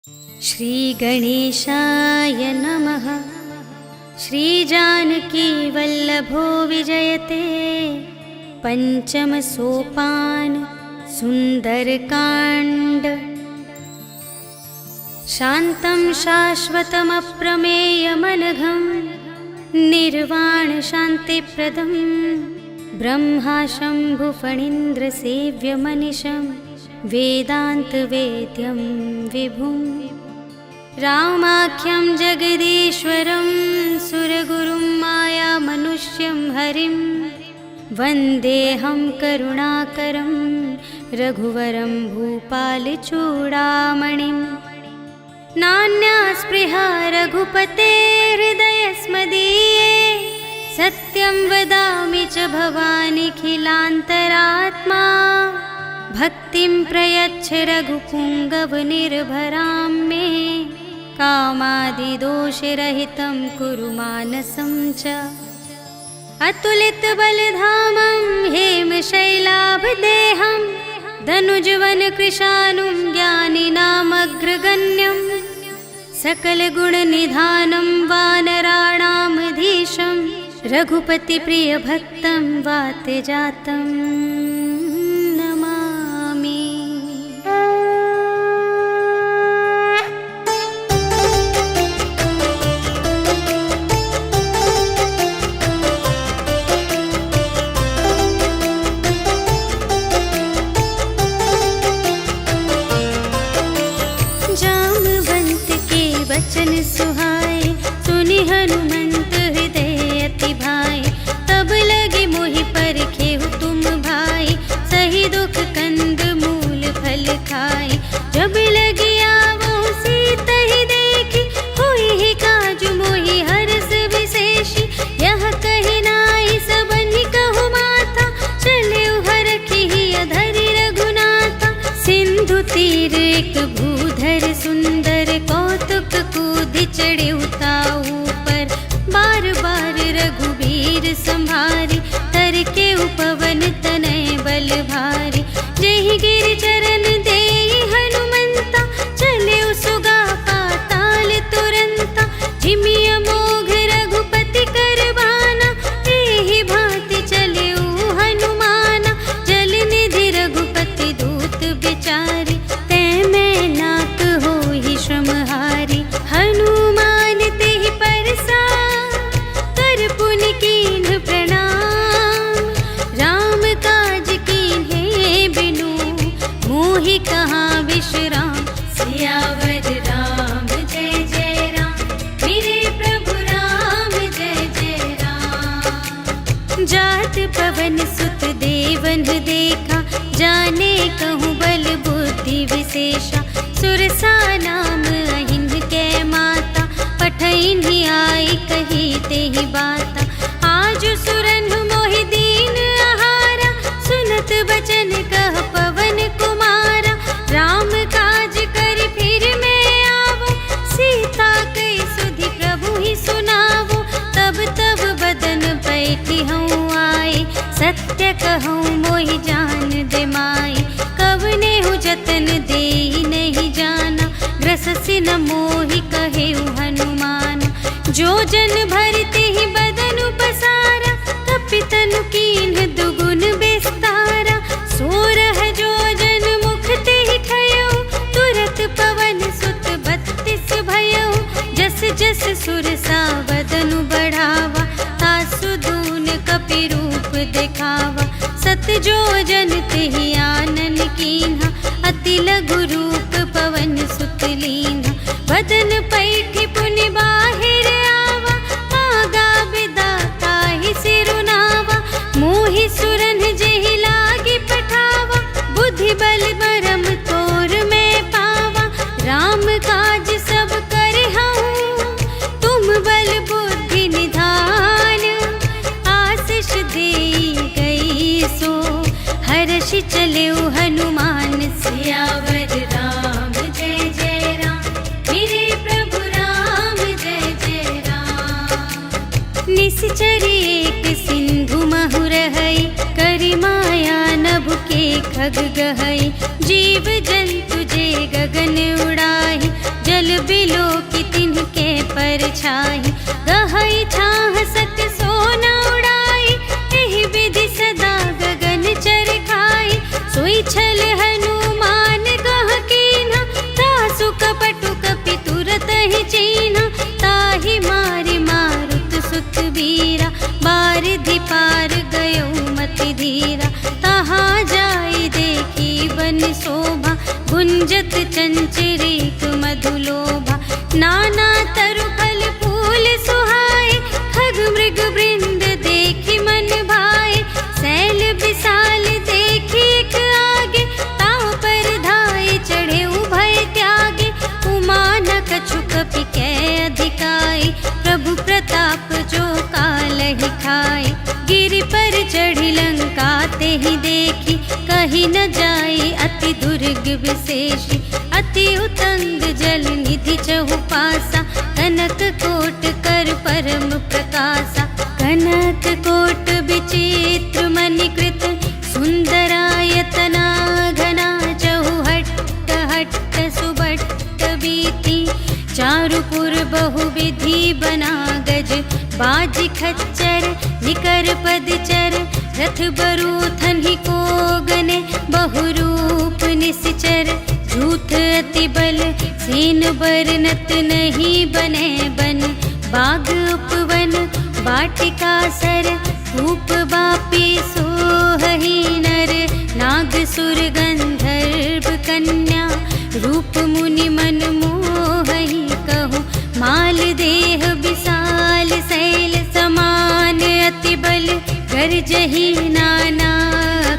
श्रीगणेशाय नमः। श्रीजानकी वल्लभो विजयते। पंचम सोपान सुंदरकांड। शान्तं शाश्वतमप्रमेयमनघं निर्वाण शान्तिप्रदं ब्रह्मा शम्भुफणीन्द्रसेव्यमनिशं वेदान्तवेद्यं विभुं रामाख्यं जगदीश्वरं सुरगुरुं मायामनुष्यं हरिं वन्देऽहं करुणाकरं रघुवरं भूपालचूडामणिं। नान्या स्पृहा रघुपते हृदयस्मदीये सत्यं वदामि च भवानिखिलान्तरात्मा। भक्तिं प्रयच्छ रघुपुङ्गवनिर्भरां मे कामादिदोषरहितं कुरु मानसं च। अतुलितबलधामं हेमशैलाभदेहं धनुजवनकृशानुं ज्ञानिनामग्रगण्यं सकलगुणनिधानं वानराणामधीशं रघुपतिप्रियभक्तं वातजातं नमामि। जामवंत के वचन सुहाए सुनि हनुमंत हृदय अति भाए। तब लगे मोहि परखेहु तुम भाई सही दुख कंद मूल फल खाए। जब लगी आवो सीता ही देखी होई ही काजु मोहि हरस विशेषी। यह कही नाई सबनि कहु माता चले हरखी अधरि रघुनाथा। सिंधु तीर एक भूधर सुंदर कौतुक कूदि चढ़े उताऊ पर। बार बार रघुबीर संभारी तर के उपवन तनय बल भारी। जेहि गिर चरण देहि हनुमंता चले सुगा पाताल तुरंता। जिमिय मोघ रघुपति करबाना एहि भांति चले हनुमाना। जल निधि रघुपति दूत बिचारी तै मैं नाक होहि श्रमहारी। हनुमान तेहि परसा कर पुनि कीन्ह प्रणाम। राम काज कीन्हे बिनु मोहि कहाँ विश्राम। सियावर राम जय जय राम मेरे प्रभु राम जय जय राम। जात पवन सुत देवन देखा जाने कहूँ बल बुद्धि विशेषा। सुरसा नाम अहिंद के माता पठैन्हि आई कही तेहि बाता। आज सुरन मोहि दीन आहारा सुनत बचन कह पवन कुमारा। राम काज कर फिर मैं आवो सीता कई सुधि प्रभु ही सुनावो। तब तब बदन बैठी हूँ आए सत्य कहूँ मोहि जान दे माई। कवने हूँ जतन देहि नहीं जाना ग्रससि न मोहि कहेउ हनुमान। जो जन भरते ही बदन पसारा कपितनु कीन्ह दुगुन विस्तारा। सोरह जो जन मुख ते ही ठयो तुरत पवन सुत 32 भयो। जस जस सुरसा बदनु बढ़ावा तासु दून कपि रूप दिखावा। सत जो जन तेहि आनन कीन्हा अति लघु रूप पवन सुत लीन्हा। बदन पैठि पुनि बाहिर आवा आगा बिदा ताहि सिरुनावा। मोहि सुरन जेहि लागी पठावा बुद्धि बल बरम तोर में पावा। राम काज सब करहूँ तुम बल बुद्धि निधान। आशीष देई गई सो हर्षि चले हनुमान। सियावर राम जय जय राम मेरे प्रभु राम जय जय राम। निश्चरी एक सिंधु महु रहई करि माया नभ के खग गहई। जीव जंतु जे गगन उड़ाई पर छाई। गहई छाह सत सोना उड़ाई, एहि विधि सदा गगन चर खाई। सोई छल हनुमान गह कीन्हा, तासु कपटु कपि तुरत ही चीन्हा। ताहि मारि मारुत सुत वीरा, बारिधि पार गयो मति धीरा। तहाँ जाई देखी बन शोभा, गुंजत चंचरीक मधुलोभा। नाना तरु फल फूल सुहाए, खग मृग वृंद देखी मन भाए। सैल विशाल देखी एक आगे, ताव पर धाये चढ़े उभय त्यागे। उमा न कछु कपि कै अधिकाई, प्रभु प्रताप जो कालहि खाए। गिरि पर चढ़ी लंका तेहि देखी, कही न जाई अति दुर्ग विशेषी। अति उतंग जल निधि चहु पासा, कनक कोट कर परम प्रकाशा। कनक कोट विचित्र मणिकृत, सुंदरायतना घना। चहु हट्ट हट्ट सुबट्ट बीती, चारुपुर बहुविधि बना गज। बाज खच्चर निकर पदचर, रथ बरूथन ही को गने। बहुरूप निश्चर झूठ अति बल, सेन बरनत नहीं बने बन। बाग उपवन वाटिका सर, रूप बापी सोहहि नर। नाग सुर गंधर्व कन्या, रूप मुनि मन मोहहि कहूँ। माल देह विशाल शैल समान, अति बल गरजहि नाना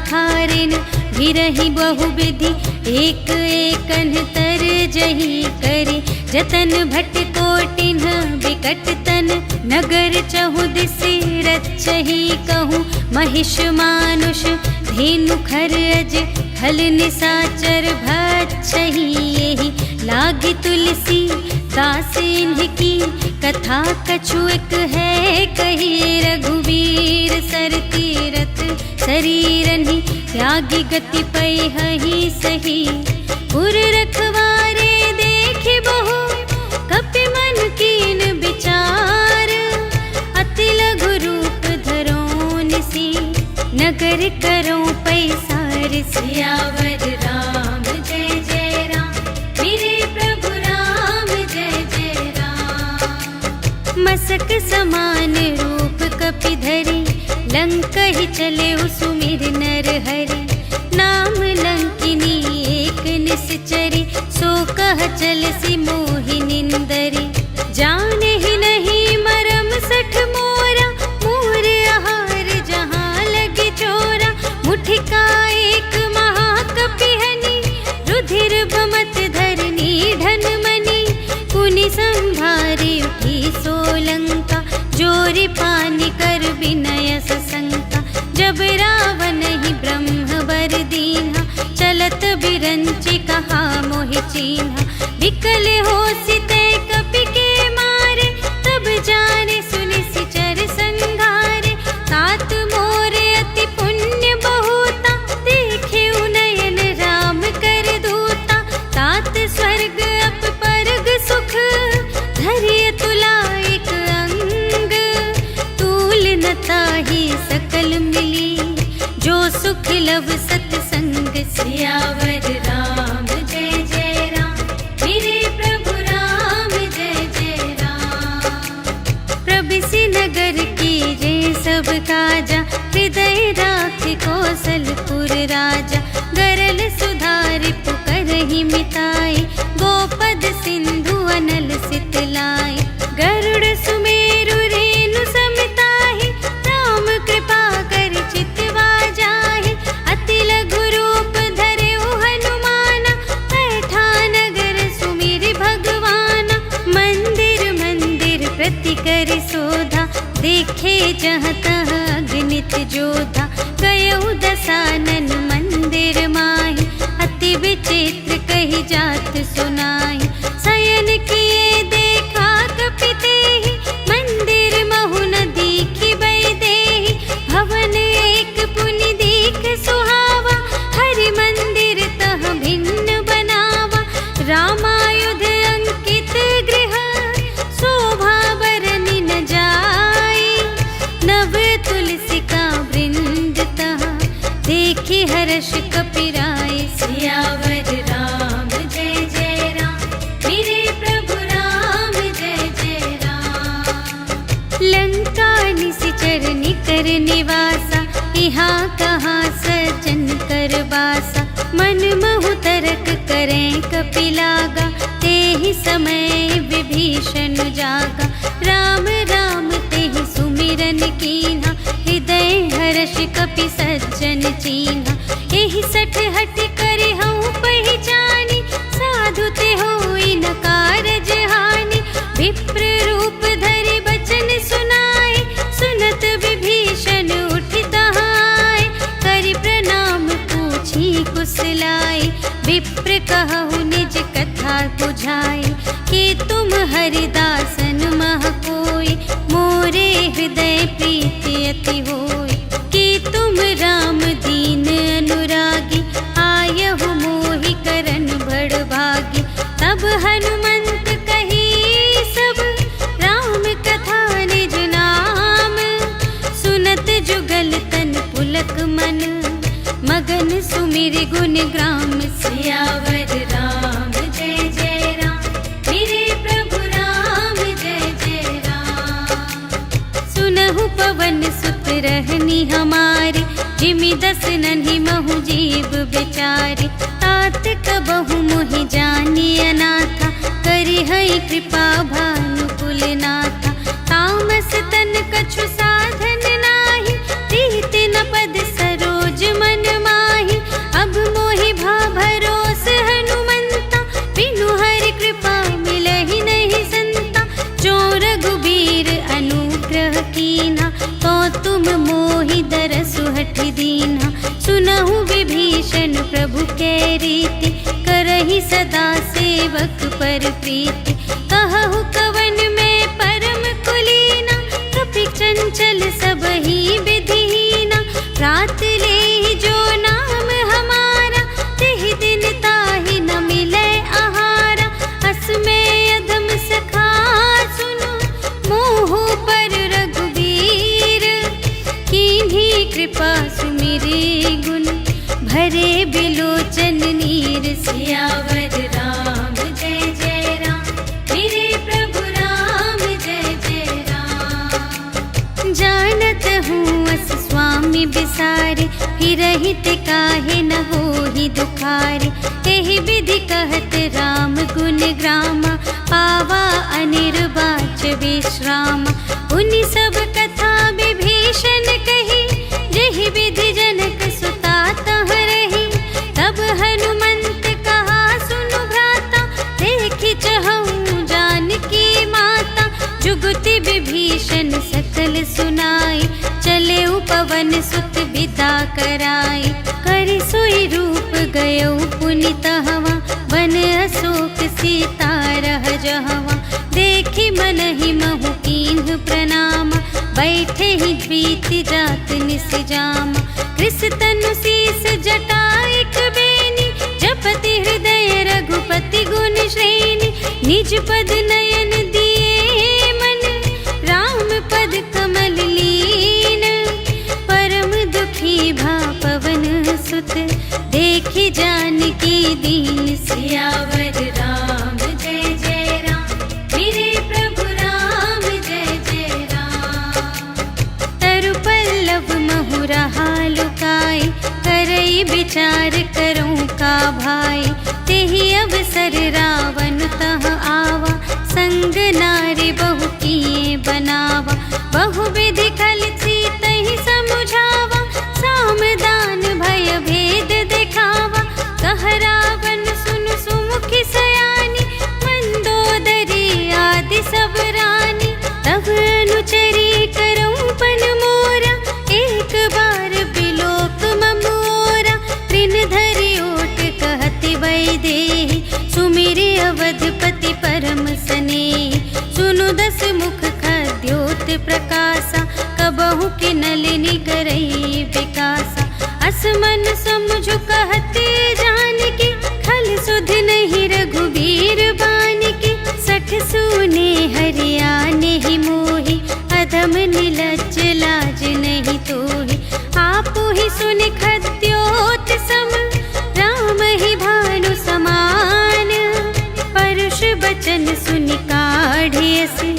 खारिन। गिरहि बहुविधि एक एकन तरजहि करि। जतन भट कोटिन बिकट तन, नगर चहु दिसि रचहि कहूँ। महिष मानुष धेनु खर अज, खल निसाचर भक्षहि एहि। लागी तुलसी दास इन्हकी, कथा कछु एक है कही। रघुवीर सर तीरथ शरीरहि, त्यागी गति पैहि सही। पुर रखवारे देखि बहु, कपि मन कीन विचार। अति लघु रूप धरो निसी, नगर करो पैसार। सियावर राम जय जय राम, मेरे प्रभु राम जय जय राम। मसक समान रूप कपि धरि, लंकहि चले सुमिर नर हरि। नाम लंकिनी एक निश्चरी, सो कह चलसि मोहि निंदरी। जाने ही नहीं मरम सठ मोरा, मोर आहार जहाँ लगे चोरा। मुठिका एक महाकपिहनि, रुधिर बमत धरनी ढन मनी। पुनि संभारी उठी सोलंका, जोरि पानी कर विनय सशंका। जब रावण ही ब्रह्म वर दीन्हा, चलत बिरंचि कहा मोहि चीन्हा। विकल होसि तै कपि के मारे, तब जाने सुनि सिचर संघारे। तात मोरे अति पुण्य बहुता, देखे नयन राम कर दूता। तात स्वर्ग अप परग सुख, धरिय तुला एक अंग। तूल न ताहि सकल मिली, जो सुख लव सतसंग। सियावर राम जय जय राम, मेरे प्रभु राम जय जय राम। प्रबिसि नगर कीजे सब काजा, हृदय राखि कौशलपुर राजा। गरल सुधारि पुकारहि मिताई, गोपद सिंधु अनल सितलाई। गरुड़ सुमेरु रेणु समिताहि, राम कृपा कर चितवा जाहि। अति लघु रूप धरे हनुमाना, बैठा नगर सुमिर भगवाना। मंदिर मंदिर प्रति कर शोधा, देखे जहाँ तहाँ अगणित जोधा। गयउ दसानन मंदिर माहि, अति विचित्र कही जात सुनाई। शयन किए देखा कपि तेहि, मंदिर महु न दीखि वैदेही। भवन एक पुनि दीख सुहावा, हरि मंदिर तह भिन्न बनावा। रामायुध अंकित गृह, शोभा यहाँ कहाँ सज्जन कर बासा, मन महु तरक करें कपिलागा, ते ही समय विभीषण जागा। राम राम ते ही सुमिरन कीन्हा, हृदय हर्ष कपि सज्जन चीन्हा। एहि सठ हट करे हूँ पहचानी, साधु ते होई न कारज हानि। विप्र रूप धरि बचन सुनाए, सुनत विभीषण उठ तहाय। करि प्रणाम पूछी कुशलाए, विप्र कहु निज कथा बुझाए। कि तुम हरिदासन मह कोई, मोरे हृदय प्रीति अति होई। कि तुम राम दीन अनुरागी, आयहु मोहि करन बड़ भागी। तब हनुमंत कही सब, राम कथा निज नाम। सुनत जुगल तन पुलक मन, मगन सुमिर गुण ग्राम। सियावर राम जय जय राम, मेरे प्रभु राम जय जय राम। सुनहु पवन सुत रहनी हमारी, जिमि दस नन्हि महु जीव बेचारी। तात कबहु मोहि जानी अनाथा, करि हई कृपा भानुकुल नाथा। तामस तन कछु साधन नाही, प्रीति न पद सरोज मन माही। अब मोहि भा भरोस हनुमंता, बिनु हरि कृपा मिलहि नहीं संता। जो रघुबीर अनुग्रह कीन्हा, तो तुम मोहि दरसु हठ दीन्हा। सुनहु विभीषण प्रभु के रीति, करहि सदा सेवक पर प्रीति। कहु कवन में परम कुलीना, कपि चंचल सबहि विधिहीना। रात लेहि जो नाम हमारा, तेहि दिन ताहि न मिलै आहारा। अस में अधम सखा सुनो, मोहु पर रघुबीर। कीन्ही कृपा सुमिरि गुण, भरे बिलोचन नीर। सियावर राम जय जय राम, मेरे प्रभु राम जय जय राम। जानत हूँ अस स्वामी बिसारे, हिरहित काहे न होहि दुखारे। एहि विधि कहत राम गुण ग्रामा, पावा अनिर्वाच विश्रामा। उनि सब कथा विभीषण कही, जेहि विधि जनक सुता तह रही। तब हनुमंत कहा सुनु भ्राता, देखि चहऊँ जानकी माता। जुगति विभीषण सकल सुनाई, चले पवन सुत विदा कराई। करि सोई रूप गयौ पुनि तहवा, बन अशोक सीता रह जहवा। देखि मनहि महु कीन्ह प्रणाम, बैठे ही बीति जात निस जामा। कृस तनु शीस जटा एक बेनी, जपति हृदय रघुपति गुण श्रेणी। निज पद नयन दिए मन, राम पद कमल लीन। परम दुखी भा पवन सुत, देखि जानकी दीन। सियावर राम जय जय राम, मेरे प्रभु राम जय जय राम। तरु पल्लव महु रहा लुकाई, करई विचार करूँ का भाई। तेहि अवसर रावण तह आवा, संग नारी बहु किए बनावा। बहु विधि खल सीतहि समुझावा, साम दान भय भेद दिखावा। कह रावण सुनु सुमुखी सयानी, मंदोदरी आदि सब रानी। तब अनुचरी करऊँ पन मोरा, एक बार बिलोक ममोरा। त्रिन धरि ओट कहति वैदेही, सुमिरि अवधपति परम स्नेही। सुनु दस मुख खद्योत प्रकाशा, कबहु के नलिनी करई विकासा। अस मन समझु कहते जानकी, खल सुध नहीं रघुबीर बानिकी। सठ सुने हरियाने ही मोहि, अधम निलज्ज लाज नहीं तोहि। आपु ही सुनि खद्योत सम, राम ही भानु समान। परुष बचन सुनि काढ़ियसि,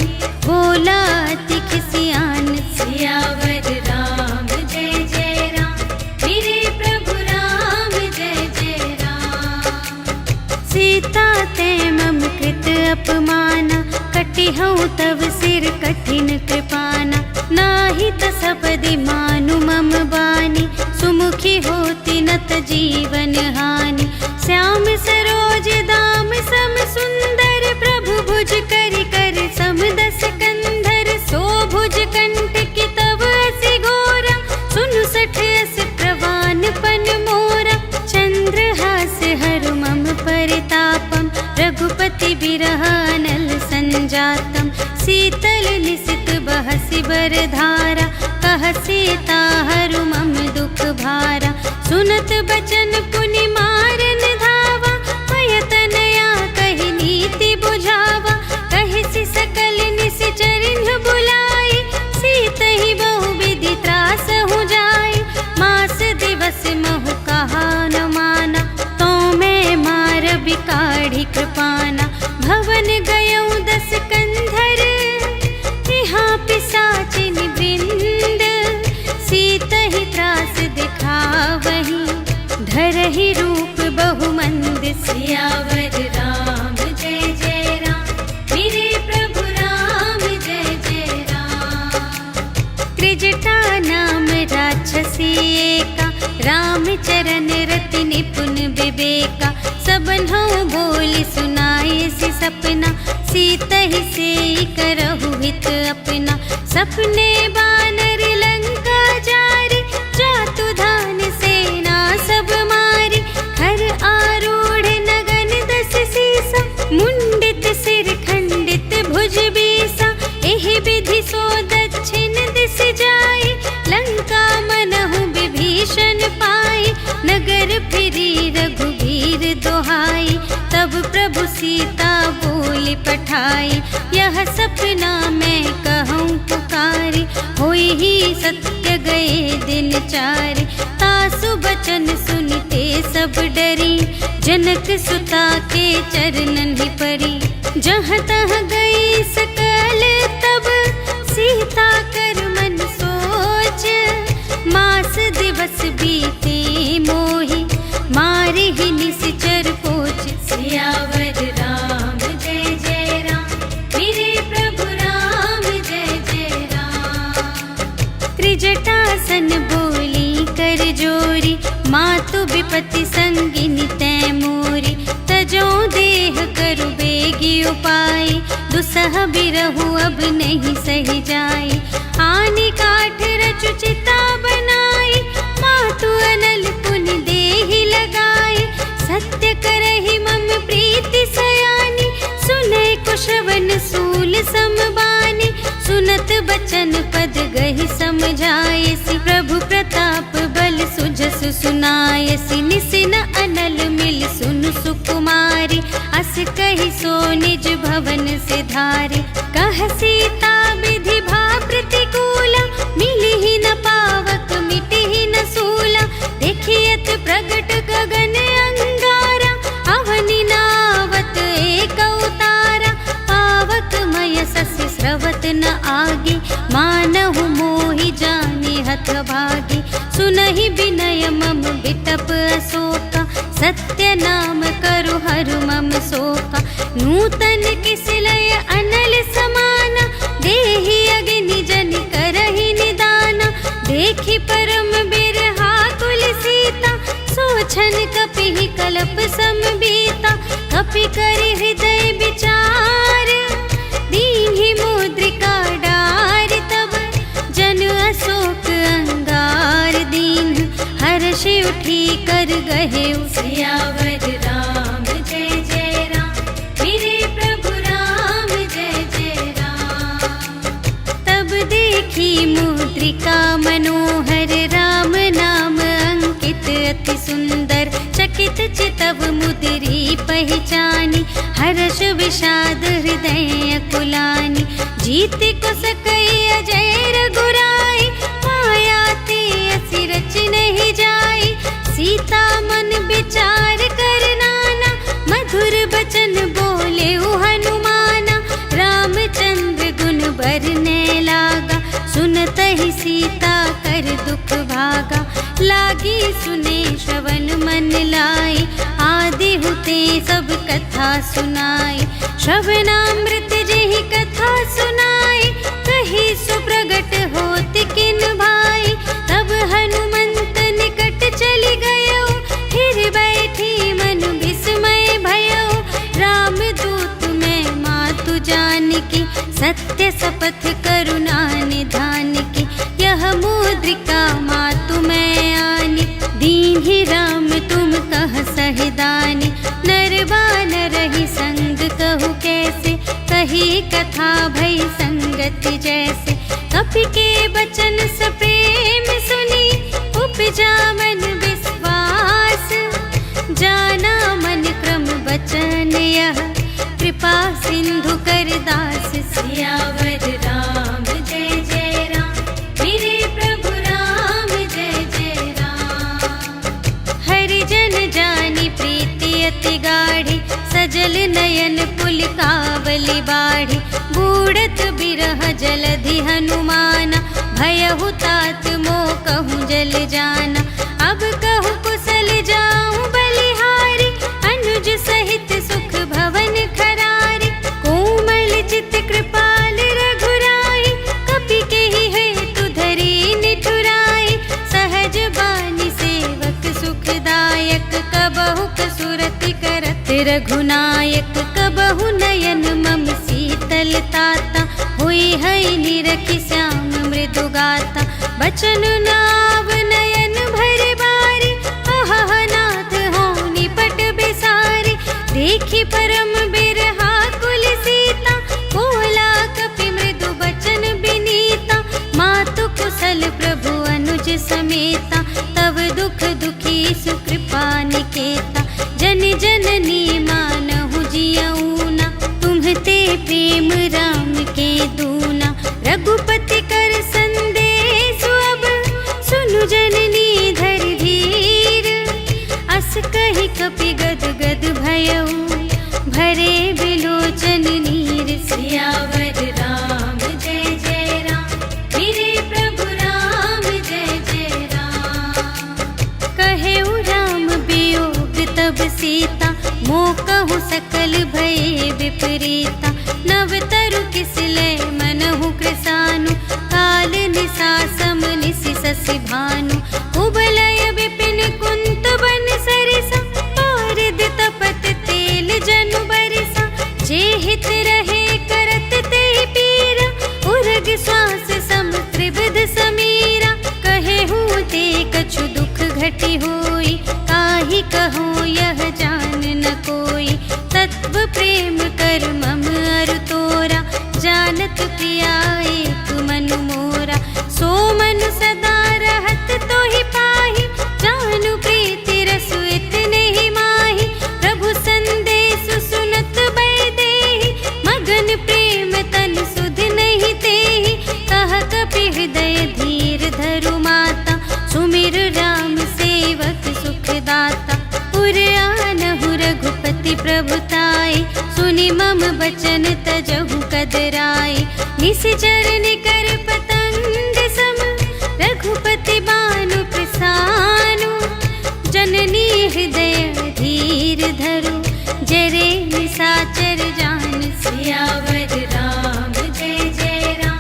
बोला अति खिसियान। सियावर राम जय जय राम, सीता ते मम कृत अपमाना, कटिहउँ तव सिर कठिन कृपाना। नाही त सपदि मानु मम बानी, सुमुखी होती नत जीवन हानि। श्याम सरोज दाम सम सुंदर, प्रभु भुज कर कर सम दस कंधर। सो भुज कंटकी तव असि घोरा, सुनु सठ अस प्रवान पन मोरा। चंद्रहास हरु मम परितापम, रघुपति बिरह अनल संजातम। शीतल निशित बहसि बरधारा, कह सीता हरु मम दुख भारा। सुनत बचन पुनि मारन धावा, पयतनया कहि नीति बुझावा। कहिसि सकल निशिचरिन् बुलाई, सीतहि बहु विधि त्रासहु जाई। मास दिवस महु कहा न माना, तो मैं मार बिकाढ़ी कृपाना। भवन गयउँ दस कंधर, यहाँ पिशाचिन वृंद। सीतहि त्रास दिखावही, धरहि रूप बहुमंद। सियावर राम जय जय राम, मेरे प्रभु राम जय जय राम। त्रिजटा नाम राक्षसी एका, रामचरण रति निपुण विवेका। सबन्हु बोली सुनाए सि सपना, सीतहि सेई करहु हित अपना। सपने बानर लंका जारी, जातु धान सेना सब मारी। हर आरूढ़ नगन दस सीसा, मुंडित सिर खंडित भुज बीसा। एहि विधि सो दक्षिण दिस जाई, लंका मनहु विभीषण पाई। नगर फिरी रघुबीर दोहाई, तब प्रभु सीता बोली पठाई। यह सपना मैं कहूँ पुकारी, होई ही सत्य गए दिन चारि। तासु बचन सुनते सब डरी, जनक सुता के चरणन ही परी। जहाँ तहाँ गई सकल तब, सीता कर मन सोच। मास दिवस बीते मोहि, मारि ही निशिचर पोच। सियावर राम जय जय राम, मेरे प्रभु राम जय जय राम। त्रिजटासन बोली कर जोरी, मातु विपति संगिनी तै मोरी। तजो देह करु बेगी उपाय, दुसह बिरहु अब नहीं सही जाई। आनि काठ रचु चिता बनाई, मातु अनल पुनि देहि लगाई। सत्य करहि मम प्रीति सयानी, सुनै कुशवन सूल समबानी। सुनत बचन पद गहि समझायसि, प्रभु प्रताप बल सुजसु सुनायसि। निसिन अनल मिल सुनु सुकुमारी, अस कहि सो निज भवन से धारे। कह सीता विधि भा प्रतिकूला, मिलिहि न पावक मिटिहि न सूला। देखियत प्रगट गगन अंगारा, अवनि नावत एक अवतारा। पावक मय ससि स्रवत न आगे, मानहु मोहि जाने हथ भागी। सुनहि विनय मम बिटप अशोका, सत्य नाम करु हरु मम शोका। नूतन किसिलय अनल समाना, देहि अग्नि जन करहि निदाना। देखि परम बिरहा कुल सीता, सोछन कपिहि कलप समबीता। कपि करि हृदय विचार, दीन्हि मुद्रिका डार। तब जन अशोक अंगार दीन, हर्ष उठी कर गहे। सियावर राम जय जय राम, मेरे प्रभु राम जय जय राम। तब देखी मुद्रिका मनोहर, राम नाम अंकित अति सुंदर। चकित चितव मुद्री पहचानी, हर्ष विषाद हृदय अकुलानी। जीत को सकई अजय रघुराई, माया ते असि रच नहीं जाई। सीता मन विचार कर नाना, मधुर बचन बोले हनुमाना। रामचंद्र गुण बरने लागा, सुनत ही सीता कर दुख भागा। लागी सुने श्रवण मन लाई, आदि हुते सब कथा कथा सुनाई। श्रवणामृत जेहि कथा सुनाई, कही सुप्रगट होत किन भाई। तब हनुमंत निकट चली गयो, फिर बैठी मन विस्मय भयो। राम दूत मैं मातु जानकी, सत्य शपथ करुणा निधान की। यह मुद्रिका मातु मैं आनी, दीन्हि राम तुम कह सहिदानी। नर बानर ही संग कहु कैसे, कही कथा भई संगति जैसे। कपि के बचन सप्रेम सुनी, उपजा मन विश्वास। जाना मन क्रम बचन यह, कृपा सिंधु कर दास। सियावर राम जय जय राम, मेरे प्रभु राम जय जय राम। हरि जन जानी प्रीति अति गाढ़ी, सजल नयन पुलिकावली बाढ़ी। बूढ़त बिरह जलधि हनुमाना, भयहु तात मोह कहूँ जल जाना। अब कहूँ कुशल जाऊँ बलिहारी, अनुज सहित सुख भवन खरारी। कोमल चित कृपाल रघुराई, कपि केहि हेतु धरी निठुराई। सहज बानी सेवक सुखदायक, कबहु कसुरति करत रघुनायक। कबहु नयन मम शीतल ताता, हुई है निरखि श्याम मृदु गाता। बचन नाव नयन भर बारी, अहह नाथ हो निपट बिसारी। देखी परम बिरहा कुल सीता, बोला कपि मृदु बचन बिनीता। मातु कुशल प्रभु अनुज समेता, तव दुख दुखी सुकृपा निकेता। जन जननी मानहु जियऊना, तुम्हते प्रेम राम के दूना। रघुपति कर संदेश अब, सुनु जननी धर धीर। अस कहि कपि गद गद भयऊ, भरे बिलोचन नीर। सियावर राम जय जय राम, मेरे प्रभु राम जय जय राम। कहेउ राम वियोग तब सीता, मोह कहूँ सकल भये विपरीता। नव तरु किसले मनहु कृसानु, काल निसा सम निसि शशि भानु। उबलय विपिन कुंत बन सरिसा, पारिद तपत तेल जनु बरिसा। जे हित रहे करत ते पीरा, उर्ग श्वास सम त्रिविध समीरा। कहेहु ते कछु दुख घटी होई, काहि कहूँ यह जान न कोई। तत्व प्रेम कर मम अरु तोरा, जानत प्रिया एक मनु मोरा। सो मनु सदा रहत तोहि पाहि, जानु प्रीति रसु इतने ही माहि। प्रभु संदेश सुनत बैदेहि, मगन प्रेम तन सुध नहीं तेहि। कह कपि हृदय धीर धरु माता, सुमिर राम सेवक सुखदाता। उर आनहु रघुपति प्रभुताई, सुनि मम बचन तजहु कदराई। निश्चर निकर पतंग सम, रघुपति बानु प्रसानु। जननी हृदय धीर धरु, जरे निसाचर जान। सियावर राम जय जय राम,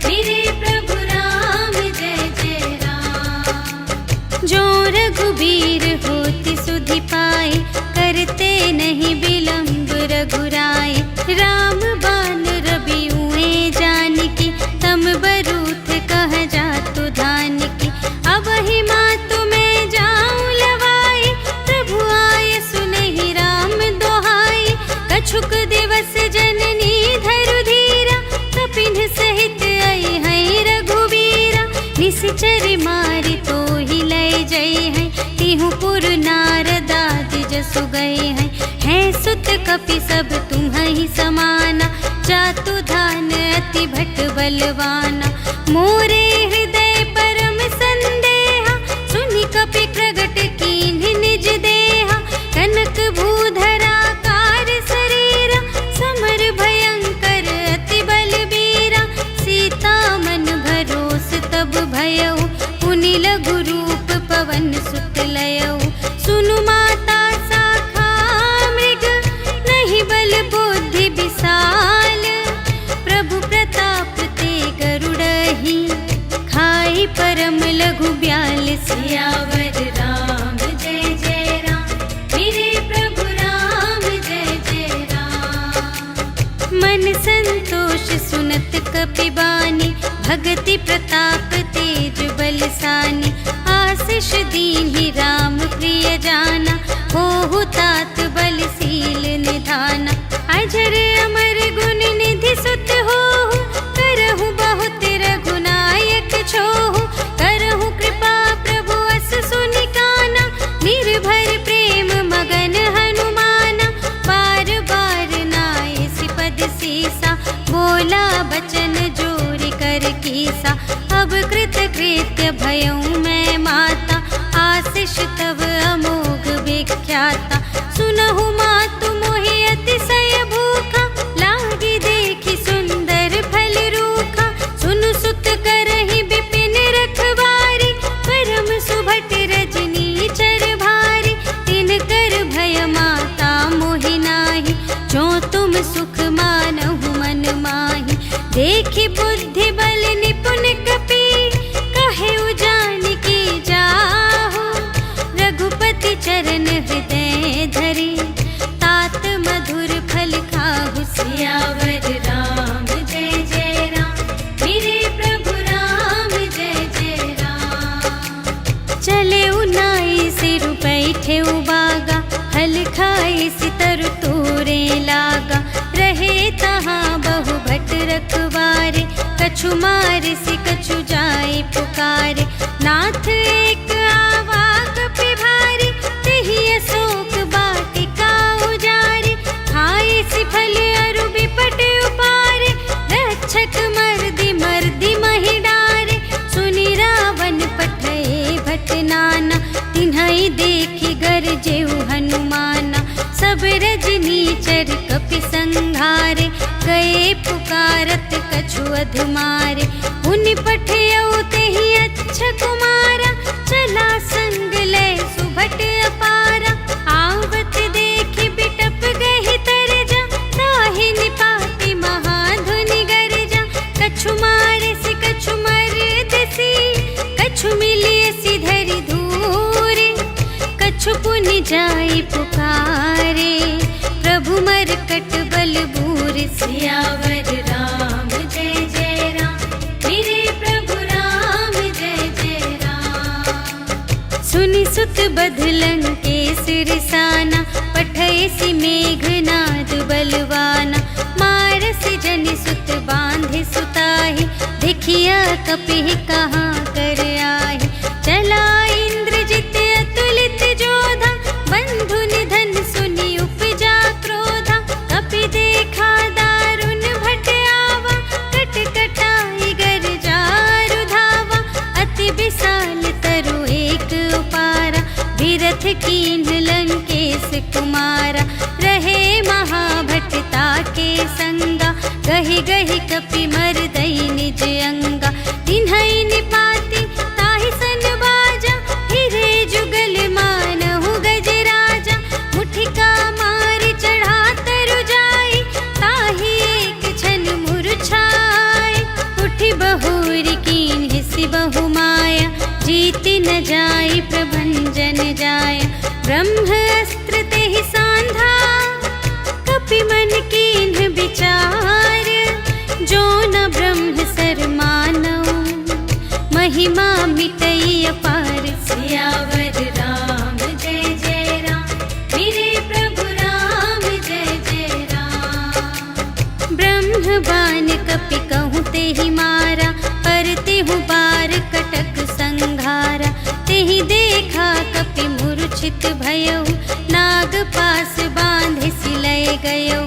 मेरे प्रभु राम जय जय राम। जो रघुबीर होति सुधि पाई, करते नहीं विलंब रघुराई। राम बान रवि उए जानकी, तम बरूथ कह जातु धानकी। अब ही मातु मैं जाऊं लवाई, प्रभु आय सुनहि राम दोहाई। कछुक दिवस जननी धरु धीरा, कपिन सहित आई है रघुबीरा। निश्चर मारि तोहि लय जय है, तिहु पुर नारदादि जसु गए हैं। है सुत कपि सब तुम्हि समाना, जातु धान अति भट बलवाना। मोरे हृदय परम संदेहा, सुनि कपि प्रगट कीन्हि निज देहा। कनक भूधरा कार शरीरा, समर भयंकर अति बलबीरा। सीता मन भरोस तब भयउ, पुनि लघु रूप पवन सुत लयउ। सुनु माता शाखा मृग, नहीं मन संतोष सुनत कपिबानी, भगति प्रताप तेज बलसानी। आशीष दीन्हि राम प्रिय जाना, होहु तात बलशील निधाना। अजर अमर गुण निधि सुत होहु, करहु बहुत रघुनायक छोहु। करहु कृपा प्रभु अस सुनि काना, निर्भर प्रेम मगन हनुमाना। बार बार नाय सिपद सीसा, बोला बचन जोरि कर कीसा। अब कृत कृत्य भयउ मैं माता, आशीष तव अमोघ विख्याता। सुनहु मातु मोहि अतिशय भूखा, लागी देखि सुंदर फल रूखा। सुनु सुत करहि विपिन रखवारी, परम सुभट रजनी चर भारी। तिनकर भय माता मोहि नाही, जो तुम सुख मानहु मन माही। देखि बुद्धि बल निपुण कपि, कहे जानकी जाहु। रघुपति चरण हृदय धरे, तात मधुर फल खाहु। सियावर राम जय जय राम, मेरे प्रभु राम जय जय राम। चले उनाई सिर बैठे उबागा, हल खाए सितर तोरे लागा। रहे तहाँ बहु भट रखवारे, कछु मारे से कछु जाए पुकारे। नाथ एक आवा कपि भारी, तेहि अशोक वाटिका उजारी। खाए सि फल अरु बिपट उपारे, रक्षक मर्दि मर्दि महि डारे। सुनि रावण पठए भट नाना, तिन्हइ देखि गरजेउ हनुमाना। सब रजनीचर कपि संघारे, गए पुकारत कछु अधमारे। उनि पठियउ तेहि अच्छा कुमारा, चला संग लय सुभट अपारा। आवत देखि बिटप गहि तरजा, ताहि निपाति महाधुनि गरजा। कछु मारे सि कछु मरदसि, कछु मिलियसि धरि धूरे। कछु पुनि जाई पुकारे, प्रभु मरकट बल बूर। सियावर राम जय जय राम, मेरे प्रभु राम जय जय राम। सुनि सुत बधुलं के सिरसाना, पठय सि मेघनाद बलवाना। मारसि जनि सुत बांधे सुताहि, देखिया कपिहि कहाँ कर आहि। चला इंद्रजित अतुलित जोधा, बंधु निधन सुनि उपजा क्रोधा। कपि देखा दारुण भट आवा, कट कटाई गर जारु धावा। अति विशाल तरु एक उपारा, विरथ कीन्ह लंकेश कुमारा। रहे महाभटता के संगा, गहि गहि कपि मरदई निज अंगा। तिन्हइ निपाति ताहि सन बाजा, हिरे जुगल मानहु गजराजा। मुठिका मारि चढ़ा तरु जाई, ताहि एक छन मुरझाई। उठि बहुरी कीन्ह सि बहु माया, जीति न जाई प्रभंजन जाया। ब्रह्म अस्त्र तेहि सांधा, कपि मन कीन्ह विचार। जो न ब्रह्म सर मानऊ, महिमा मिटई अपार। सियावर राम जय जय राम, मेरे प्रभु राम जय जय राम। ब्रह्म बान कपि कहूँ तेहि मारा, पर तेहु बार कटक संघारा। तेहि देखा कपि मूर्छित भयउ, नाग पास बांधे सिलय गयउ।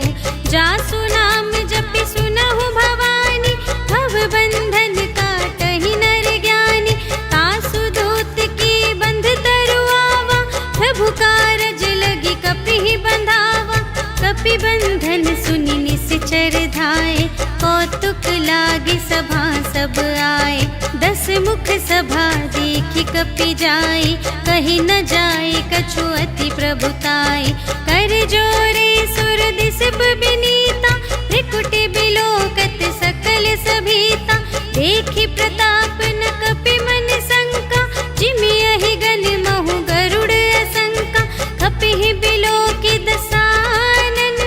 जासु नाम जपि सुनहु भवानी, भव बंधन काटहि नर ज्ञानी। तासु दूत की बंध तरु आवा, प्रभु कारज लगी कपिहि बंधावा। कपि बंधन सुनि निश्चर धाये, कौतुक लागे सभा सब आए। 10 मुख सभा देखि कपि जाई, कहि न जाए कछु अति प्रभुताई। कर जोरे सुर दिसप बिनीता, त्रिकुटि बिलोकत सकल सभीता। देखि प्रताप न कपि मन शंका, जिमियहि गन महु गरुड़ असंका। कपिहि बिलोकि दसानन,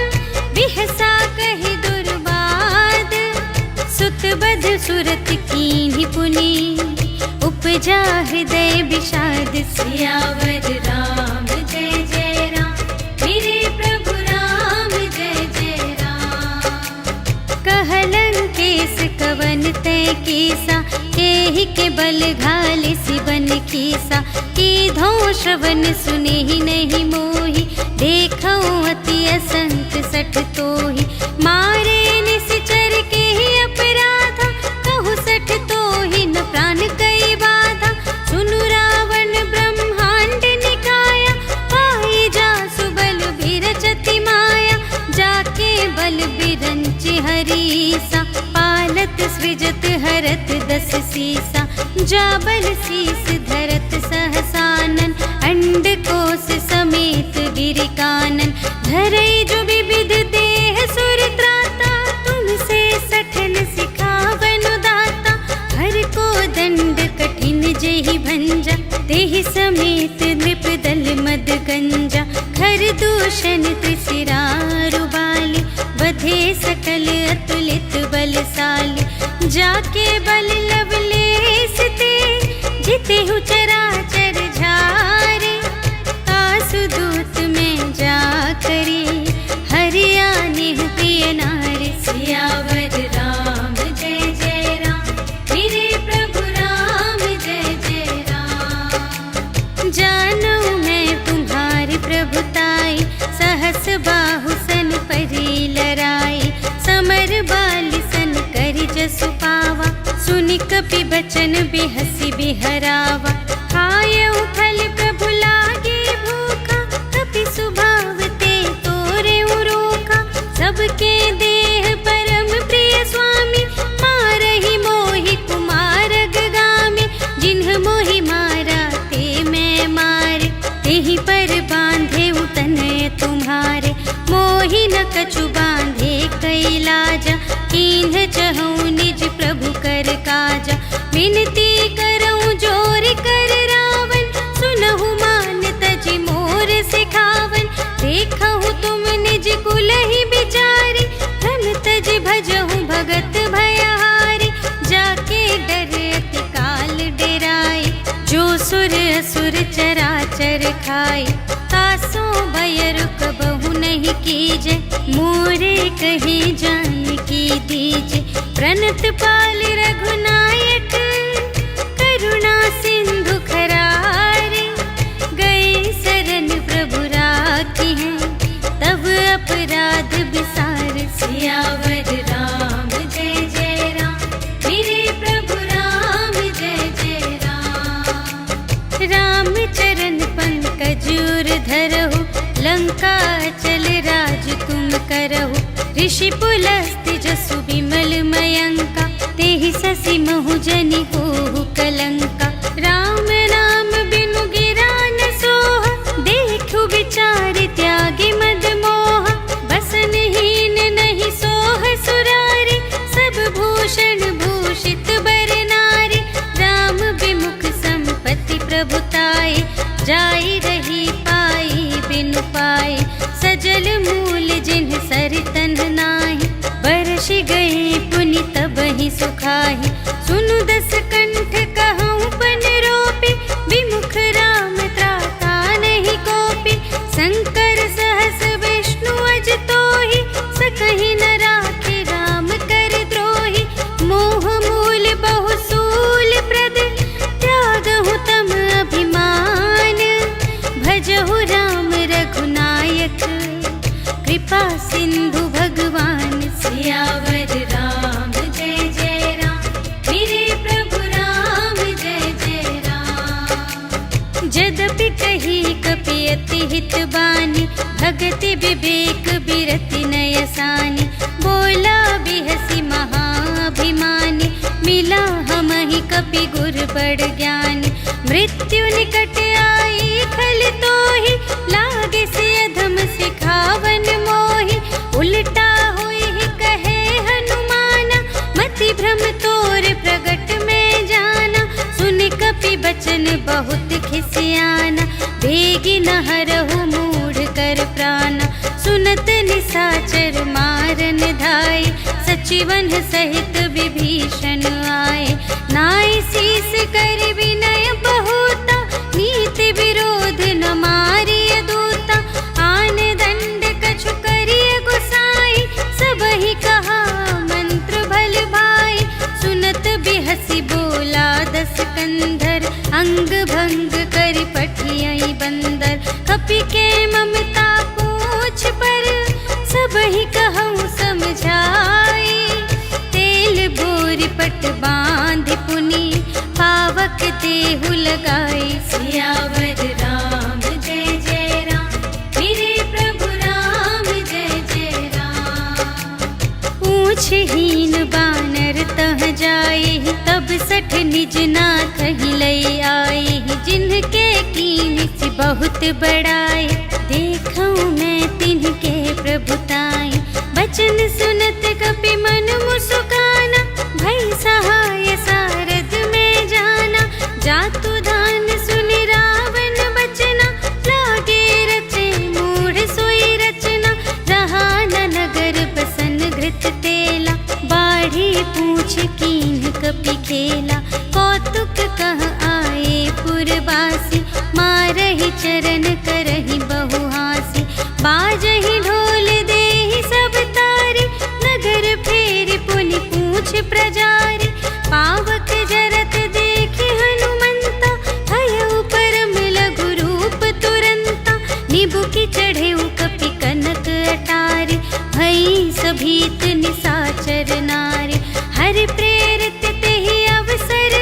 बिहसा कहि दुर्बा बध सुरत कीन्ही पुनि, उपजा हृदय विषाद। सियावर राम जय जय राम, मेरे प्रभु राम जय जय राम। कहलन केस कवन तय कीसा, केहि के बल घाले सिबन कीसा। कीधो श्रवण सुने ही नहीं मोहि, देखो अति असंत सठ तोहि। मारे निश्चर के ही अपराधा, कहु सठ तोहि न प्राण कई बाधा। सुनु रावण ब्रह्मांड निकाया, पाई जासु बल बिरचति माया। जाके बल बिरंचि हरीसा, पालत सृजत हरत दस सीसा। जा बल शीस धरत सहसानन, अंड कोश समेत गिरि कानन। धरई जो विविध देह सुर त्राता, तुमसे सठन सिखावन दाता। हर को दंड कठिन जेहि भंजा, तेहि समेत नृप दल मद गंजा। खर दूषण त्रिशिरारु बाली, बधे सकल अतुलित बलशाली। जाके बल लवलेश ते, जितेहु चराचर झारे। तासु दूत में जा करे, हरियाणेहु प्रिय नारी। सियावर राम जय जय राम, मेरे प्रभु राम जय जय राम। जानू मैं तुम्हारी प्रभुताई, सहस बाहु सन परी लराई। समर बाली सन करि जसु पावा, सुनि कपि बचन बिहसि बिहरावा। खायउ फल प्रभु लागे भूखा, कपि सुभाव ते तोरे रोका। सबके देह परम प्रिय स्वामी, मारहि मोहि कुमारग गामी। जिन्ह मोहि मारा ते मैं मारे, तेहि पर बांधे तनय तुम्हारे। मोहि न कछु बांधे कैलाजा, कीन्ह चहु निज प्रभु कर काजा। विनती करऊं जोर कर रावण, सुनहु मान तजि मोर सिखावन। देखहु तुम निज कुल ही बिचारी, धन तजि भजहु भगत भयहारी। जाके डर अति काल डेराई, जो सुर असुर चराचर खाई। तासो भय रुकबहु नहीं कीजे, मोरे कहे जानकी दीजे। प्रणत पाल रघुनायक, करुणा सिंधु खरारे। गए शरण प्रभु राखी हैं, तब अपराध विसार। सियावर राम जय जय राम, मेरे प्रभु राम जय जय राम। राम चरण पंकज उर धरहु, लंका चल राज तुम करहु। ऋषि पुलस्त्य जसु विमल मयंका, तेहि ससि महु जनि होहु कलंका। राम नाम बिनु गिरा न सोहा, देखु विचार त्यागी मद मोह। बसन हीन नहीं सोह सुरारी, सब भूषण भूषित बर नारी। राम विमुख संपत्ति प्रभुताई, जाई रही पाई बिनु पाई। सजल मूल जिन्ह सर तन्ह नाही, बरषि गए पुनि तबहि सुखाहि। सुनु दस कंठ कहूँ पन रोपी, विमुख राम त्राता नहीं कोपी। शंकर सहस विष्णु अज तोहि, सकहि न राखि राम कर द्रोही। मोह मूल बहु सूल प्रद, त्यागहु तम अभिमान। भजहु राम रघुनायक, कृपा सिंधु भगवान। सियावर राम जय जय राम, मेरे प्रभु राम जय जय राम। जदपि कही कपि अति हित बानी, भगति विवेक बिरति नयसानी। बोला बिहसी महाभिमानी, मिला हमहि कपि गुर बड़ ज्ञानी। मृत्यु निकट आई खल तोहि, लागे से अधम सिखावन मोहि। उल्टा हुई कहे हनुमाना, मति भ्रम तोर प्रगट में जाना। सुन कपि बचन बहुत खिसियाना, बेगी न हरहु मूढ़ कर प्राणा। सुनत निसाचर मारन धाई, सचिवन सहित विभीषण आए। नाय शीस कर विनय बहुता, नीति विरोध न मारिय दूता। आन दंड कछु करिय गुसाई, सबहि कहा मंत्र भल भाई। सुनत बिहसी बोला दस कंधर, अंग भंग कर पठियई बंदर। कपि के ममता पूछ पर, सबहि कहूँ समझाई। तेल बोरी पट बांध पुनि, पावक देहु लगाई। सियावर राम जय जय राम, मेरे प्रभु राम जय जय राम। पूछहीन बानर तह जाए, तब सठ निज नाथ ही लई आई। जिनके कीन सी बहुत बड़ाई, देखूं मैं तिनके प्रभुताई। बचन सुनत कपि मन मुस्काना, भई सहाय सारद में जाना। जातु दान सुनि रावण बचना, लागे रचे मूढ़ सोई रचना। रहा न नगर बसन घृत तेला, बाढ़ी पूछ कीन कपि खेला। कौतुक कह आए पुरवासी, मारहि चरण करहि बहुहासी। बाजहि ढोल देहि सब तारी, नगर फेरि पुनि पूछ प्रजारी। पावक जरत देखि हनुमंता, भयउ परम लघु रूप तुरंता। निबुकि चढ़ेउ कपि कनक अटारी, भई सभीत निसाचर नारी। हरि प्रेरित तेहि अवसर,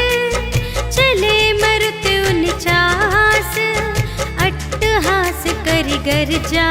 चले मरुत उनचास। अट्टहास करि गर्जा,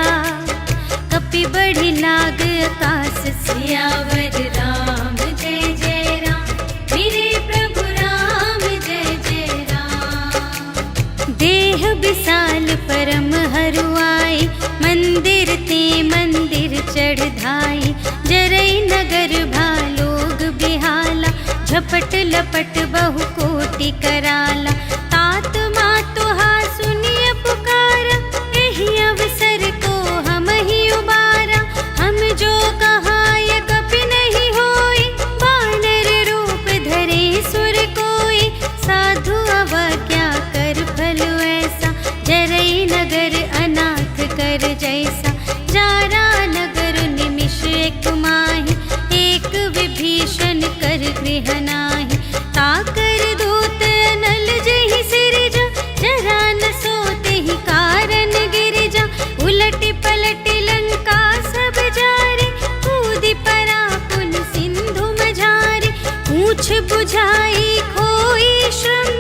कपि बढ़ि लाग आकाश। सियावर राम जय जय राम, मेरे प्रभु राम जय जय राम। देह विशाल परम हरुआई, मंदिर ते मंदिर चढ़ धाई। जरई नगर भालोग बिहाला, झपट लपट बहु कोटि कराला। तात मातुहा सुनिय पुकारा, एहि अवसर को हम ही उबारा। हम जो कहाय कपि नहीं होई, बानर रूप धरे सुर कोई। साधु अवज्ञा कर फल ऐसा, जरई नगर अनाथ कर जैसा। जारा नगर निमिष एक माहि, एक विभीषण कर गृह नाही। ताकर दूत अनल जहि सिरजा, जरा न सोते ही कारण गिरिजा। उलटि पलटि लंका सब जारे, कूदि परा पुन सिंधु मझारे। पूछ बुझाई खोई श्रम,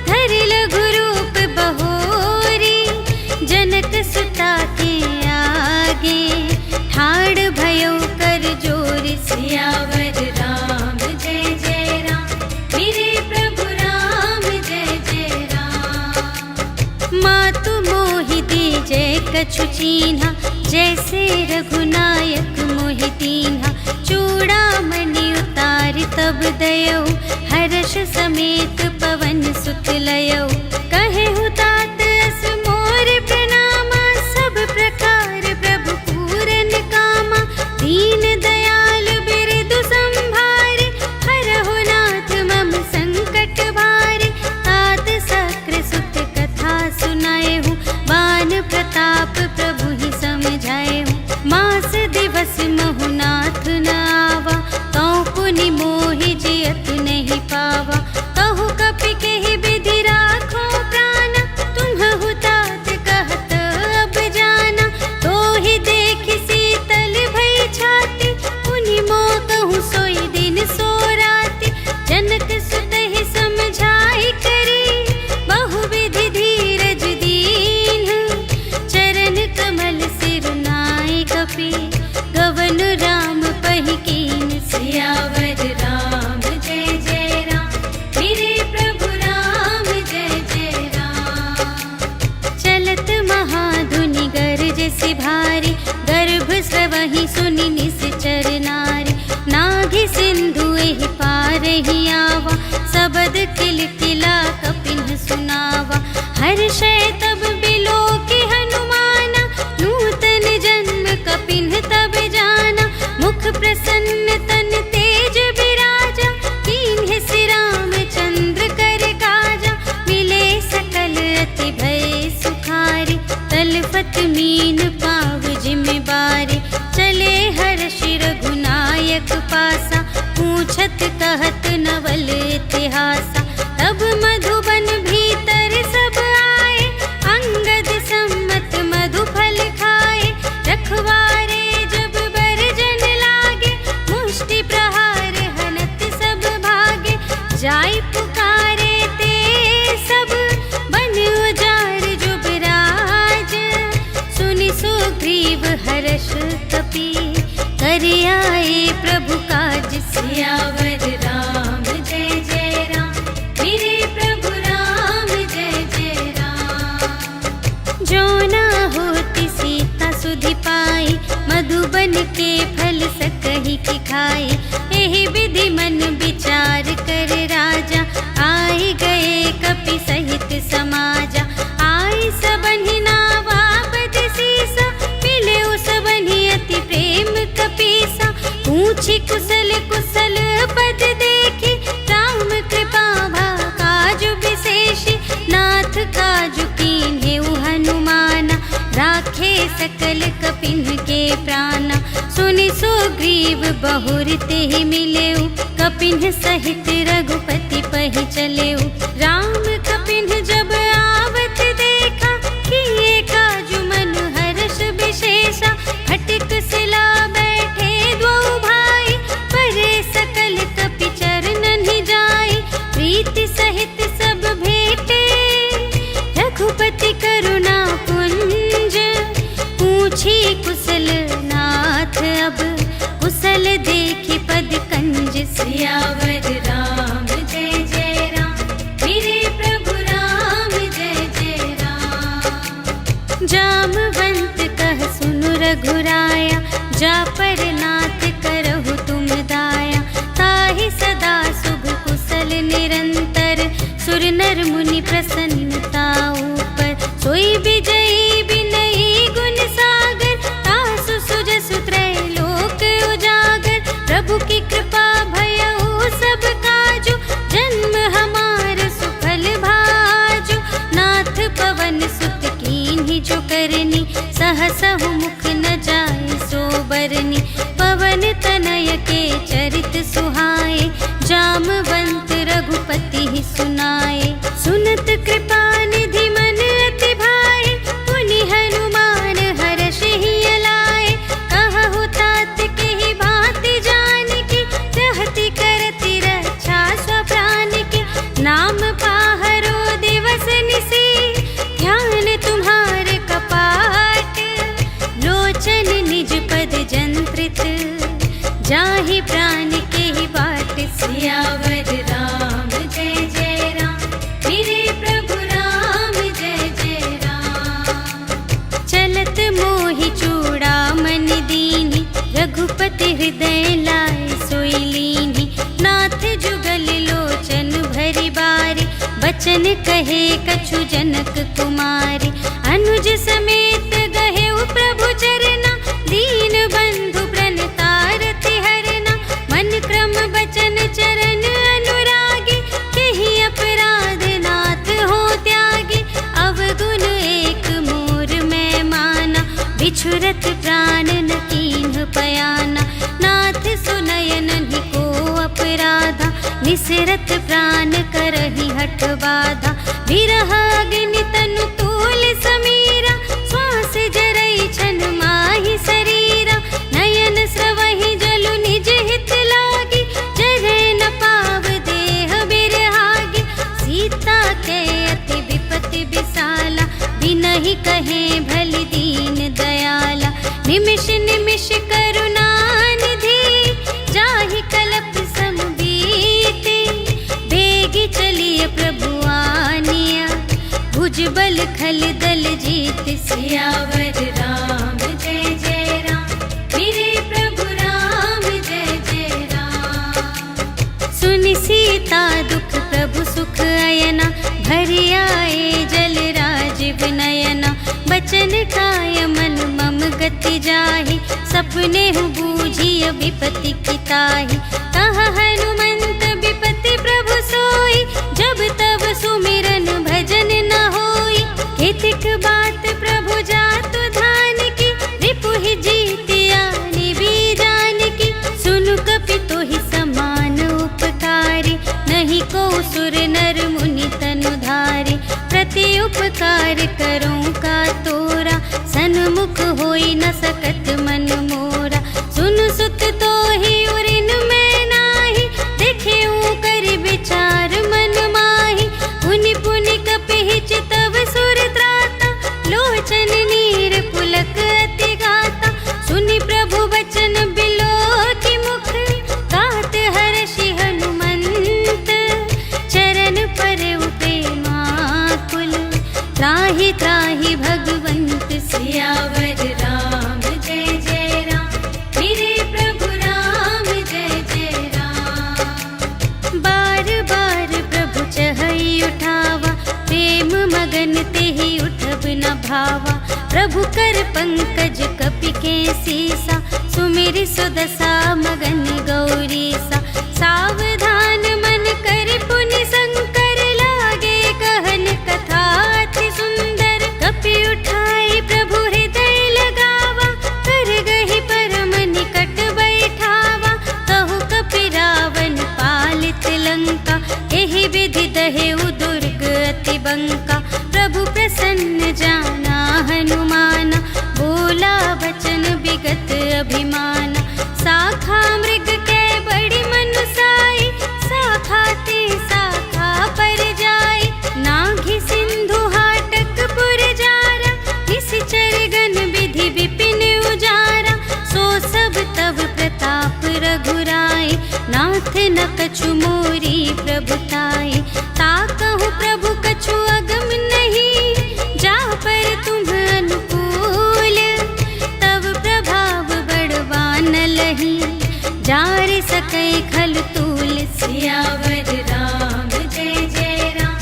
धरि लघु रूप बहोरी। जनक सुता के आगे, ठाड़ भयउ कर जोरि। सियावर राम जय जय राम, मेरे प्रभु राम जय जय राम। मातु मोहि दीजे कछु चीन्हा, जैसे रघुनायक मोहि दीन्हा। चूड़ामणि उतारि तब दयौ, हर्ष समेत पवन सुत लयौ। कहेहु तात अस मोर प्रणामा, सब प्रकार प्रभु पूरन कामा। दीन दयाल बिरदु संभारे, हरहु नाथ मम संकट भारे। तात सक्र सुत कथा सुनाएहु, बान प्रताप प्रभु ही समझाएहु। मास दिवस भर आए प्रभु काज। सियावर राम जय जय राम, मेरे प्रभु राम जय जय राम। जो ना होती सीता सुधि पाई, मधुबन के फल सकहि की खाई। एहि विधि मन विचार कर राजा, आए गए कपि सहित समाजा। आई सबनि नावा बद सीसा, मिले सबनि अति प्रेम कपीसा। पूछी कुशल कुशल पद देखी, राम कृपा भा काजु विशेषी। नाथ काजु कीन्हेउ हनुमाना, राखे सकल कपिन के प्राणा। सुनि सुग्रीव बहुर तेहि मिलेउ, कपिन सहित रघुपति पहि चलेउ। राम कपिन जब आवत देखा, किए काजु मनु हर्ष विशेषा। फटिक सिला बैठे द्वौ भाई, परे सकल कपि चरणन ही जाई। प्रीति सहित सब भेटे, रघुपति करुणा पुंज। पूछी कुशल नाथ अब, कुशल देखी पद कंज। सियावर राम जय जय राम, मेरे प्रभु राम जय जय राम। जामवंत कह सुनु रघुराया, जा पर नाथ करहु तुम दाया। ताहि सदा शुभ कुशल निरंतर, सुर नर मुनि प्रसन्नता ऊपर। सोई विजयी विनयी गुण सागर, तासु सुजसु त्रैलोक उजागर। प्रभु की कृपा भयउ सब काजु, जन्म हमार सुफल भाजु। नाथ पवन सुत कीन्ही जो करनी, सहसहु मुख न जाय सो बरनी। पवन तनय के चरित सुहाए, जामवंत रघुपति ही सुनाए। सुनत कृपा निधि मन अति भाए, पुनि हनुमान हर्षि अलाए। कहु तात के ही भांति जानकी, रहति करति रक्षा स्वप्राण की। नाम पाहरो दिवस निसी, ध्यान तुम्हारे कपाट। लोचन निज पद जंत्रित, जाहि प्राण के ही बाट। सियावर राम जय जय राम, मेरे प्रभु राम जय जय राम। चलत मोहि चूड़ामणि दीन्हि, रघुपति हृदय लाए सोई लीन्हि। नाथ जुगल लोचन भरि बारी, बचन कहे कछु जनक कुमारी। अनुज समेत गहेउ प्रभु चरना, दीन बंधु प्रणतारति हरना। मन क्रम बचन चरण अनुरागी, केहि अपराध नाथ हो त्यागी। अवगुण एक मोर मैं माना, बिछुरत प्राण न कीन्ह पयाना। नाथ सुनयन ही को अपराधा, निसरत प्राण करहि हठ बाधा। विरह अग्नि तनु तूल समीरा, श्वास जरई छन माहि शरीरा। नयन स्रवहि जलु निज हित लागी, जरे न पाव देह बिरहागी। सीता के अति विपति विसाला, बिनहि कहे भलि दीन दयाला। निमिष निमिष करुणा निधि, जाहि कलप सम बीति। बेगी चलिए प्रभु आनिया, भुज बल खल दल जीत। सियावर राम जय जय राम, मेरे प्रभु राम जय जय राम। सुनि सीता दुख प्रभु सुख अयना, भरि आए जल राजीव नयना। बचन काय मन मम गति जाहि, सपने हूँ बूझिय विपति की ताहि। कह हनुमंत विपति प्रभु सोई, जब तब सुमिरन भजन न होई। केतिक बात प्रभु जातु धान की, रिपुहि जीतिया निबी जान की। सुनु कपि तोहि समान उपकारी, नहीं को सुर नर मुनि तनु धारी। प्रति उपकार करूं का तोरा, सन्मुख होई न सकत मन मोरा। सुन सुत तोहि उरिन मैं नाही, देखेऊ कर विचार मन माही। पुनि पुनि कपि चितव सुर त्राता, लोचन नीर पुलक अति गाता। सुनि प्रभु वचन बिलो सुहावा। प्रभु कर पंकज कपि के सीसा, सुमिरि सुदशा मगन गौरीसा। सावधान मन करि पुनि शंकर, लागे कहन कथा अति सुंदर। कपि उठाई प्रभु हृदय लगावा, कर गहि परम निकट बैठावा। कहु कपि रावण पालित लंका, एहि विधि दहेउ दुर्ग अति बंका। प्रभु प्रसन्न जाना हनुमाना, बोला बचन विगत अभिमाना। शाखा मृग के बड़ी मनुसाई, शाखा ते शाखा पर जाई। नाघि सिंधु हाटक पुर जारा, निश्चर गण विधि विपिन उजारा। सो सब तब प्रताप रघुराई, नाथ न कछु मोरी प्रभुताई। ताकहु प्रभु कछु अगम नहीं, जा पर तुम अनुकूल। तब प्रभाव बड़वान लही, जार सकै खल तूल। सियावर राम जय जय राम,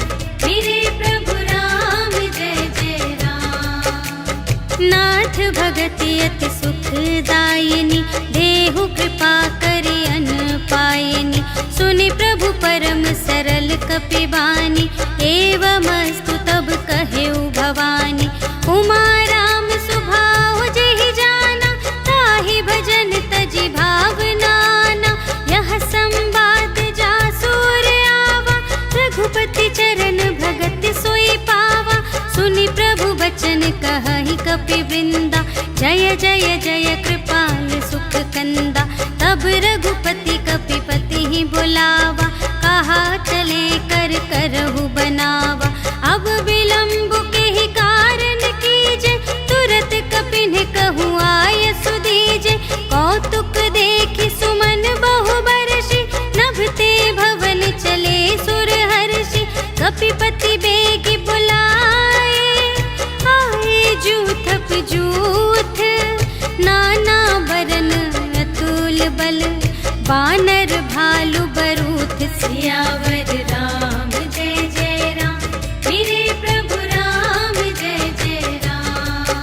मेरे प्रभु राम जय जय राम। नाथ भगति अति सुखदायिनी, देहु कृपा करि अन पायिनी। सुनि प्रभु परम सरल कपि बानी, एवमस्तु तब कहेउ भवानी। उमा राम सुभाव जेहि जाना, ताहि भजन तजि भावनाना। यह संवाद जासुर आवा, रघुपति चरण भगत सोई पावा। सुनि प्रभु बचन कहहि कपि वृंदा, जय जय जय कृपाल सुख कंदा। तब रघुपति कपिपति ही बुलावा, कहा चले कर करहु बनावा। अब विलंब के ही कारण कीजे, तुरत कपिन कहु आय सुदीजे। कौतुक देखि सुमन बहु बरषि, नभते भवन चले सुर हर्षि। कपिपति बेगी बुलाए, आए जूथप जूथ। नाना बरन अतुल बल, बानर भालु बरूथ। सियावर राम जय जय राम, मेरे प्रभु राम जय जय राम।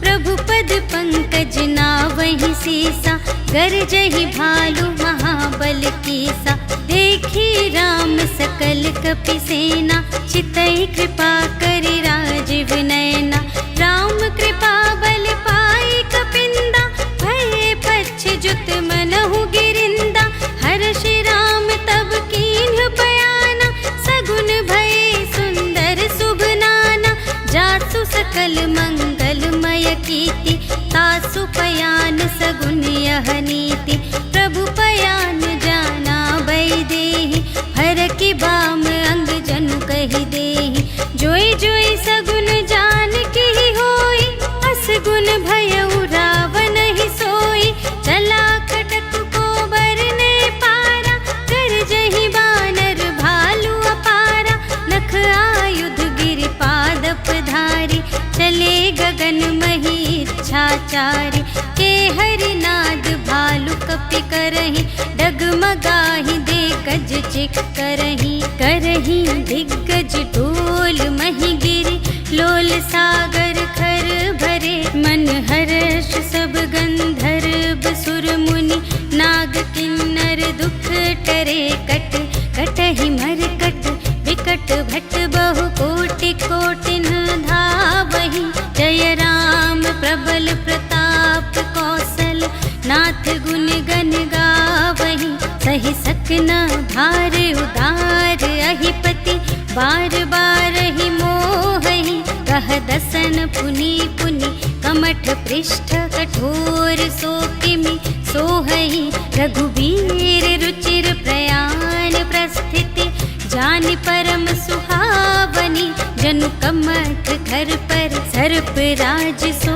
प्रभु पद पंकज नावहि सीसा, गरजहि भालु महाबल कीसा। देखी राम सकल कपि सेना, चितई कृपा करि राजीव नयना। राम कृपा बल पाई कपिंदा, भये पच्छ जुत मनहु गिरिंदा। हर्षि राम तब कीन्ह बयाना, सगुन भये सुंदर शुभ नाना। जासु सकल मंगलमय कीर्ति, तासु पयान सगुन यह नीति। प्रभु पयान जाना बैदेहि, हर की बाम अंग जनु कहि देहि। जोई जोई सगुन जान की होई, असगुन भयउ रावण ही सोई। चला कटक को बरने पारा, कर जहि बानर भालु अपारा। नख आयुध गिरि पादप धारी, चले गगन मही इच्छाचारी। के हरिनाद भालु कपि करहि, डगमगाहि दे गज चिक करहि। करहि दिग्गज ढोल मही गिरि, लोल सागर खर भरे। मन हर्ष सब गंधर्व सुर मुनि, नाग किन्नर दुख टरे। कट कटहि मरकट विकट भट, बहु कोटि कोटिन धावहि। जय राम प्रबल प्रताप कौशल, नाथ गुण गण गावहि। सहि सकना भार उदार अहिपति, बार बार ही मोहहि। कह दसन पुनि पुनि, कमठ पृष्ठ कठोर सो किमि सोहहि। रघुबीर रुचिर प्रयाण प्रस्थिति, जानि परम सुहावनी। जनु कमठ घर पर सर्प राज सो,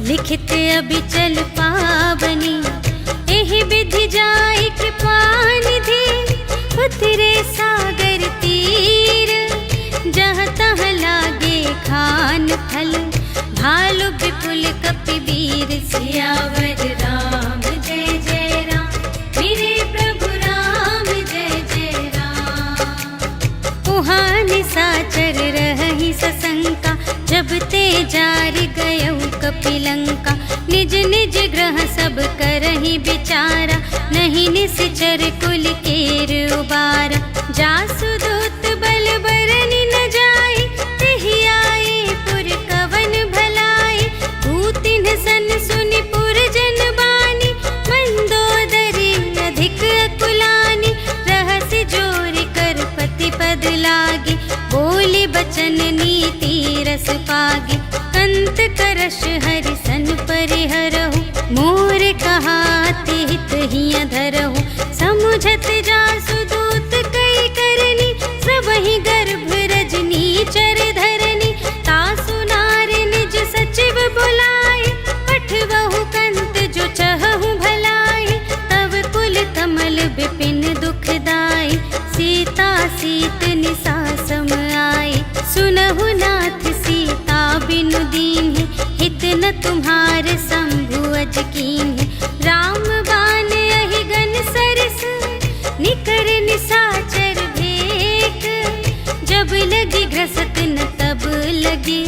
लिखित अबिचल पावनी। एहि विधि जाई कृपा निधि, उतरे सागर तीर। जहाँ तहाँ लागे खान फल, भालु विपुल कपिवीर। सियावर राम जय जय राम, मेरे प्रभु राम जय जय राम। उहाँ निशाचर रहहि सशंका, जब ते जार गयौ कपिलंका। निज निज ग्रह सब करहि विचारा, नहीं निश्चर कुल केर उबारा। जासु दूत बल बरनि न जाय, तेहि आए पुर कवन भलाई। भूतिन सन सुनि पुर जन बानी, मंदोदरी अधिक अकुलानी। रहसि जोरि कर पति पद लागे, बोली बचन नीति रस पागे। कंत करश हरि सन परिहरहु, मोर कहाते हित हिय धरहु। समुझत जासु दूत कई करनी, सबहि गर्भ रजनी चर धरनी। तासु नारि निज सचिव बुलाए, पठबहु कंत जो चहहु भलाए। तब कुल कमल विपिन दुखदाई, सीता सीत निसा सम आए। सुनहु नाथ सीता बिनु दीन्हि, हित न तुम्हार शंभु अज कीन्हि। राम बान अहिगन सरस, निकर निसाचर भेक। जब लगी घ्रसत न तब लगी,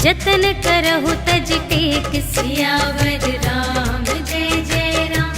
जतन करहु तज टेक। सियावर राम जय जय राम,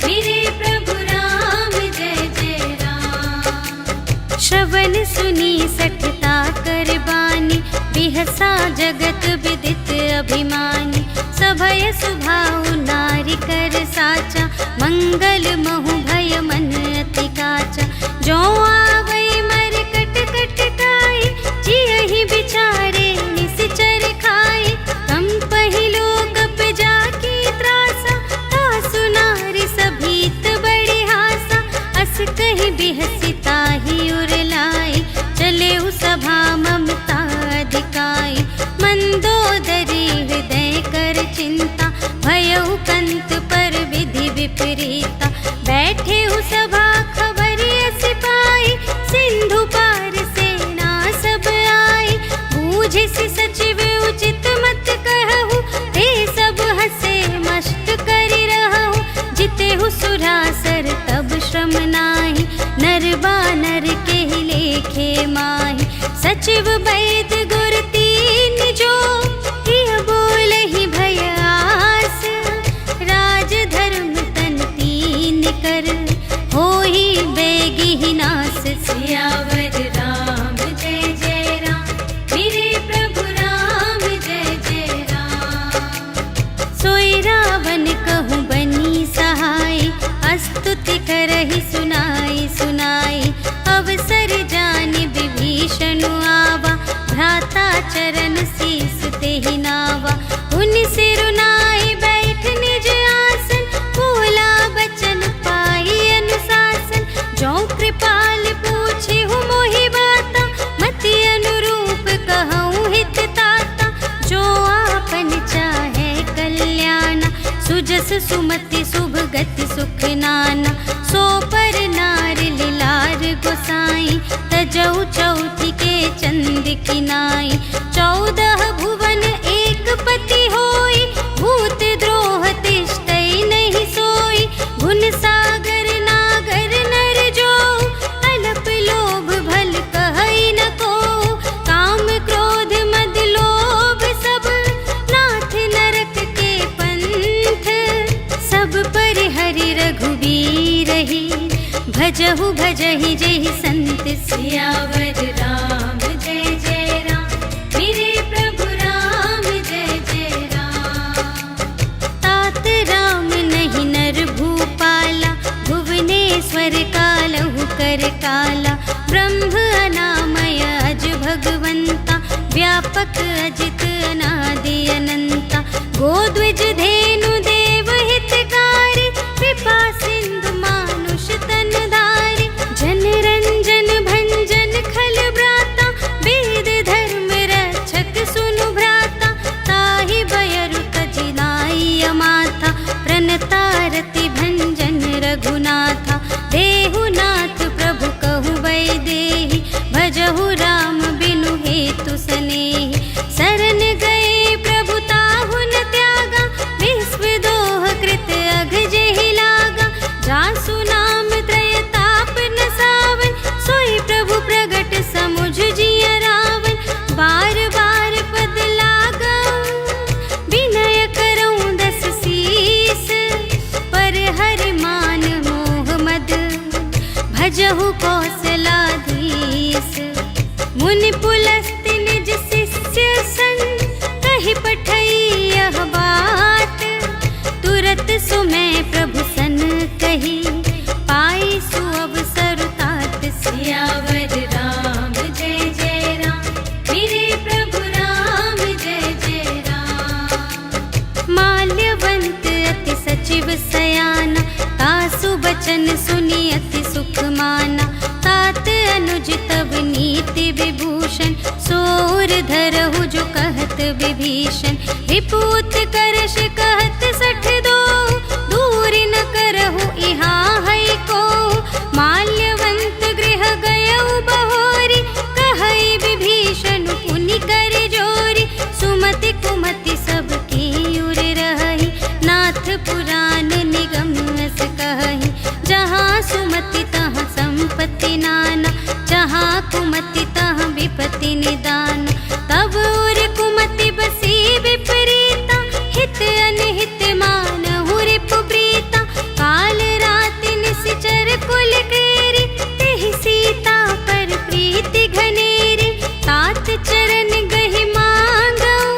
मेरे प्रभु राम जय जय राम। श्रवण सुनी सठता कर बानी, बिहसा जगत विदित अभिमानी। सभय सुभाउ नारी कर साचा, मंगल महु भय मन अति काचा। जो आवै मर कट कट काई, जियहि विचारे निश्चर खाई। कम पहिलो कप जाकी त्रासा, तासु नारी सभीत बड़ी हासा। अस कहि बिहसी ताहि उर लाई, चले सभा ममता अधिकाई। मंदोदरी हृदय कर चिंता, भयउ कंत पर विधि विपरीता। बैठे सभा खबर अस पाई, सिंधु पार सेना सब आई। बूझिसि सचिव उचित मत कहु, ते सब हसे मस्त करि रहु। जितेहु सुरासर तब श्रम नाहि, नर बानर के लेखे माहि। सचिव वैद गुर तीन जो, प्रिय बोलहि भय आस। राज धर्म तन तीन कर, होहि बेगी नास। सियावर राम जय जय राम, मेरे प्रभु राम जय जय राम। सोई रावण कहूँ बनी सहाय, स्तुति करहि सुनाई सुनाई। अवसर जानि विभीषण आवा, भ्राता चरण शीस तेहि नावा। उनि सिरुनाई बैठ निज आसन, बोला बचन पाई अनुशासन। जो कृपाल पूछिहु मोहि बाता, मति अनुरूप कहूँ हित ताता। जो आपन चाहे कल्याणा, सुजस सुमति शुभ गति सुख नाना। सो पर नार लिलार गोसाई, तजौ चौथी के चंद की नाई। 14 भुवन एक पति होई, भूत द्रोह तिष्ठै नहीं सोई। गुण सागर नागर नर जो, अलप लोभ भल कहै न को। काम क्रोध मद लोभ सब, नाथ नरक के पंथ। सब पर हरि रघुबीर ही, भजहु भजहि जेहि संत। सियावर राम जय जय राम, मेरे प्रभु राम जय जय राम। तात राम नहीं नर भूपाला, भुवनेश्वर कालहु कर काला। ब्रह्म अनामय अज भगवंता, व्यापक अजित अनादि अनंता। गोद्विज धेनु देव हितकारी, कृपा सिंधु मानुष तन धारी। जन रंजन भंजन खल ब्राता, वेद धर्म रक्षक सुनु भ्राता। ताहि बयरु तजिनाई अमाथा, प्रणतारति भंजन रघुनाथा। देहुनाथ प्रभु कहु वैदेही, भजहु राम बिनु हेतु सनेही। शरण पूजहु कौशलाधीश। मुनि पुलस्त्य निज शिष्य सन, कहि पठई यह बात। तुरत सुमय प्रभु सन कही, पाई सुअवसर तात। सियावर राम जय जय राम, मेरे प्रभु राम जय जय राम। माल्यवंत अति सचिव सयाना, तासु बचन सुनि अति सुख माना। तात अनुज तब नीति विभूषण, सोर धरहु जो कहत विभीषण। रिपुत करश कहत सठ दो, दूर न करहु इहाँ है को। माल्यवंत गृह गयउ बहोरी, कहई विभीषण पुनि कर जोरी। सुमति कुमति सब की उर रही, नाथ पुराण निगम अस कहि। जहाँ सुमति तहाँ संपत्ति नाना, जहाँ कुमति तहाँ विपत्ति निदान। तब उर कुमति बसी विपरीता, हित अनहित मानहु रिपु प्रीता। काल राति निशिचर कुल केरी, तेहि सीता पर प्रीति घनेरी। तात चरण गहि मांगऊ,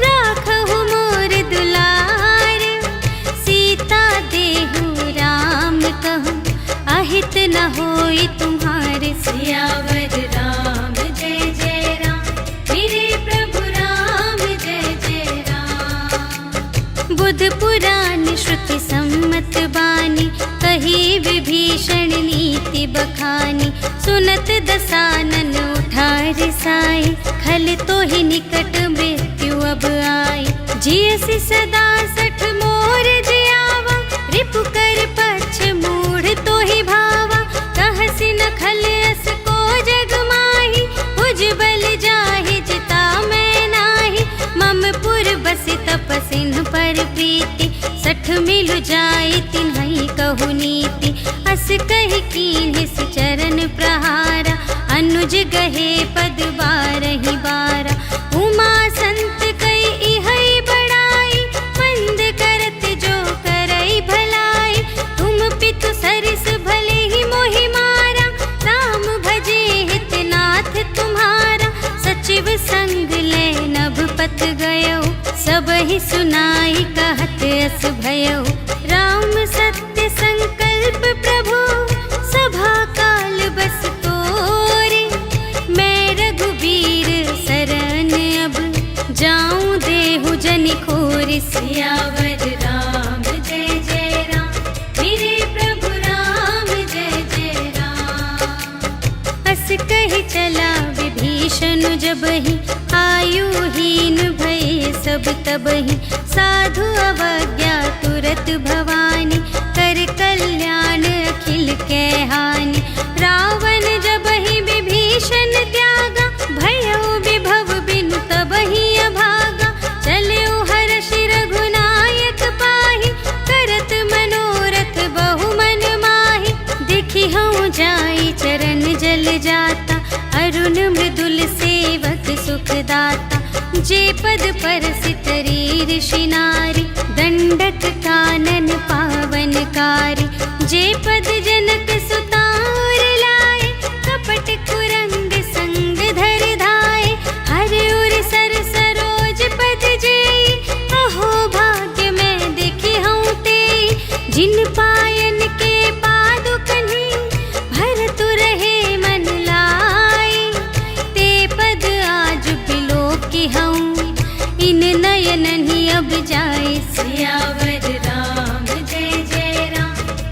राखहु मोर दुलार। सीता देहु राम कहूँ, अहित न होई तुम्हारे। सियावर राम जय जय राम, मेरे प्रभु राम जय जय राम। बुध पुराण श्रुति सम्मत बानी, कही विभीषण नीति बखानी। सुनत दसानन उठा रिसाई, खल तो ही निकट मृत्यु अब आई। जियसि सदा सठ मोर जियावा, रिपु कर पक्ष मूढ़ तो ही भावा। कहसि न खल अस को जग माही, भुज बल जाहि जिता मैं नाही। मम पुर बसि तपसिन पर प्रीति, सठ मिलु जाई तिन्हई कहु नीति। अस कहि कीन्हिस चरण प्रहारा, अनुज गहे पद बारहि बारा। उमा संत कई इहै बड़ाई, मंद करत जो करई भलाई। तुम पितु सरिस भले ही मोहि मारा, राम भजे हित नाथ तुम्हारा। सचिव संग ले नभ पत गयो, सबहि सुनाई कहत अस भयो। राम सत्य संकल्प प्रभु, सभा काल बस तोरे। मैं रघुबीर शरण अब, जाऊं देहु जनि खोरि। सियावर राम जय जय राम, मेरे प्रभु राम जय जय राम। अस कहि चला विभीषण जबहि, आयुहीन भये सब तबहि। साधु अवज्ञा तुरत भवानी, कर कल्याण अखिल के हानि। रावण जबहि विभीषण त्यागा, भयो विभव बिनु तबहि अभागा। चलऊ हर्षि रघुनायक पाहि, करत मनोरथ बहु मन माहि। देखि हऊँ जाई चरण जल जाता, अरुण मृदुल सेवक सुखदाता। जे पद परसितरी ऋषि नारी, दंडक कानन पावनकारी। जे पद जनक सुतार लाए, कपट कुरंग संग धर धाए। हरि उर सर सरोज पद जेई, अहो भाग्य मैं देखी हूँ तेई। जिन पायन के पादुकन्हि, भरतु रहे मन लाई। ते पद आज बिलोकी हूँ, इन नयन ही अब जाए। सियावर राम जय जय राम,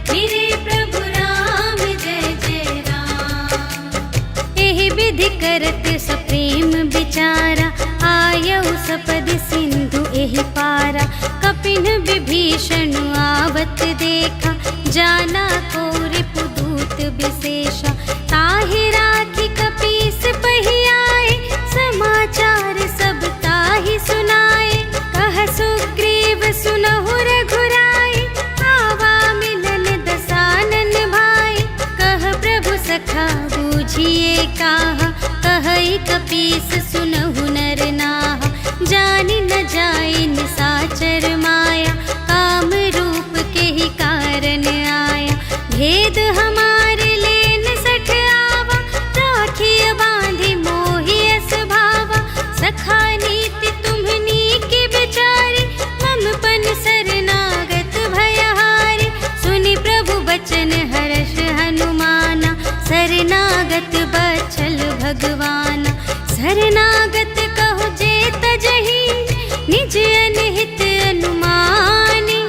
मेरे प्रभु राम जय जय राम। एहि विधि करत सप्रेम विचारा, आयऊ सपद सिंधु एहि पारा। कपिन विभीषण आवत देखा, जाना को रिपुदूत विशेषा। ताहि राखी कपीस पहि आए, समाचार सब ताहि सुनाए। कह सुग्रीव सुनहु रघुराई, आवा मिलन दसानन भाई। कह प्रभु सखा बूझिए काहा, कहई कपीस सुनहु नर नाहा। जानि न जाई निसाचर माया, काम रूप के ही कारण आया। भेद हमारे लेन भगवान। शरणागत कहो जे तजहि निज अनहित अनुमानी।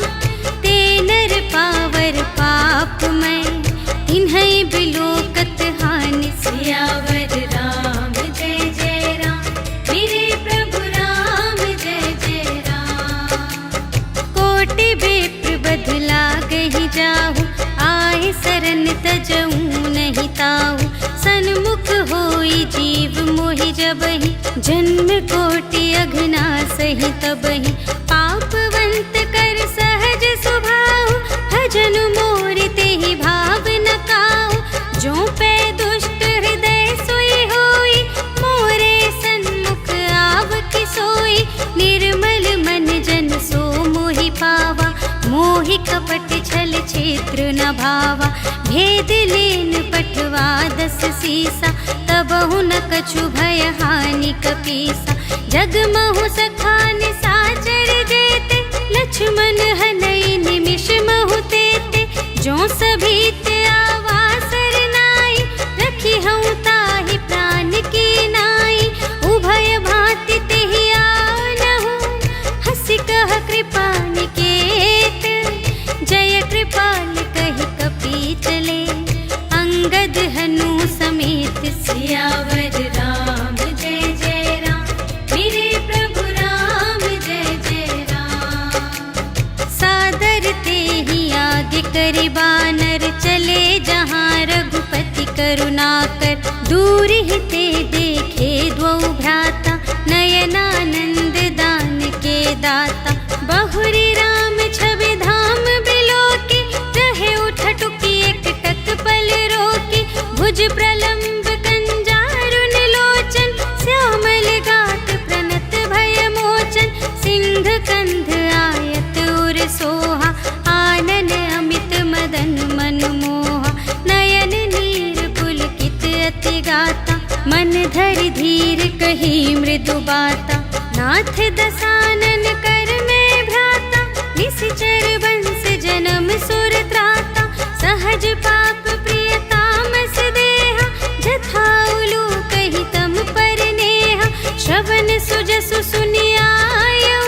ते नर पावर पाप में तिन्है बिलोकत हानि। सियावर राम जय जय राम, मेरे प्रभु राम जय जय राम। कोटि विप्र बदला गहि जाहु, आए शरण तजऊ नहीं ताहु। सन्मुख होई जीव मोहि जबहि, जन्म कोटि अघना सहि तबहि। पापवंत कर सहज स्वभाव, भजन मोर तेहि भाव न काहु। जो पै दुष्ट हृदय सोई होई, मोरे सन्मुख आवकी सोई। निर्मल मन जन सो मोहि पावा, मोहि कपट छल क्षेत्र न भावा। भेद लेन पठवा 10 सीसा, तबहु न कछु भय हानि कपीसा। जगमहु सखा निसाचर जेते, लक्ष्मण हनई निमिष महु तेते। जो सभीत आवा सरनाई, रखी हूँ ताहि प्राण की नाई। उभय भांति तेहि आनहु, हंसी कह कृपा निकेत। जय कृपाल कहि कपी चले, अंगद हनु समेत। सियावर राम जय जय राम, मेरे प्रभु राम जय जय राम। सादर तेहि आगे करि बानर, चले जहाँ रघुपति करुणाकर। दूर ही ते देखे द्वौ भ्राता, नयनानंद दान के दाता। बहुरी राम छवि धाम बिलोकी, रहे उठटुकी एक टक पल रोकी। भुज प्रलंब कंजारुन लोचन, श्यामल गात प्रणत भय मोचन। सिंह कंध आयत उर सोहा, आनन अमित मदन मन मोहा। नयन नीर पुलकित अति गाता, मन धरि धीर कही मृदु बाता। नाथ दसानन कर में भ्राता, निश्चर बंस जन्म सुर त्राता। सहज पाप प्रिय तामस देहा, जथा उलूक हितम पर नेहा। श्रवण सुजसु सुनियायऊ,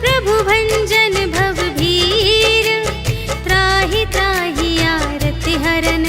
प्रभु भंजन भव भीर। त्राहि त्राहि आरति हरन,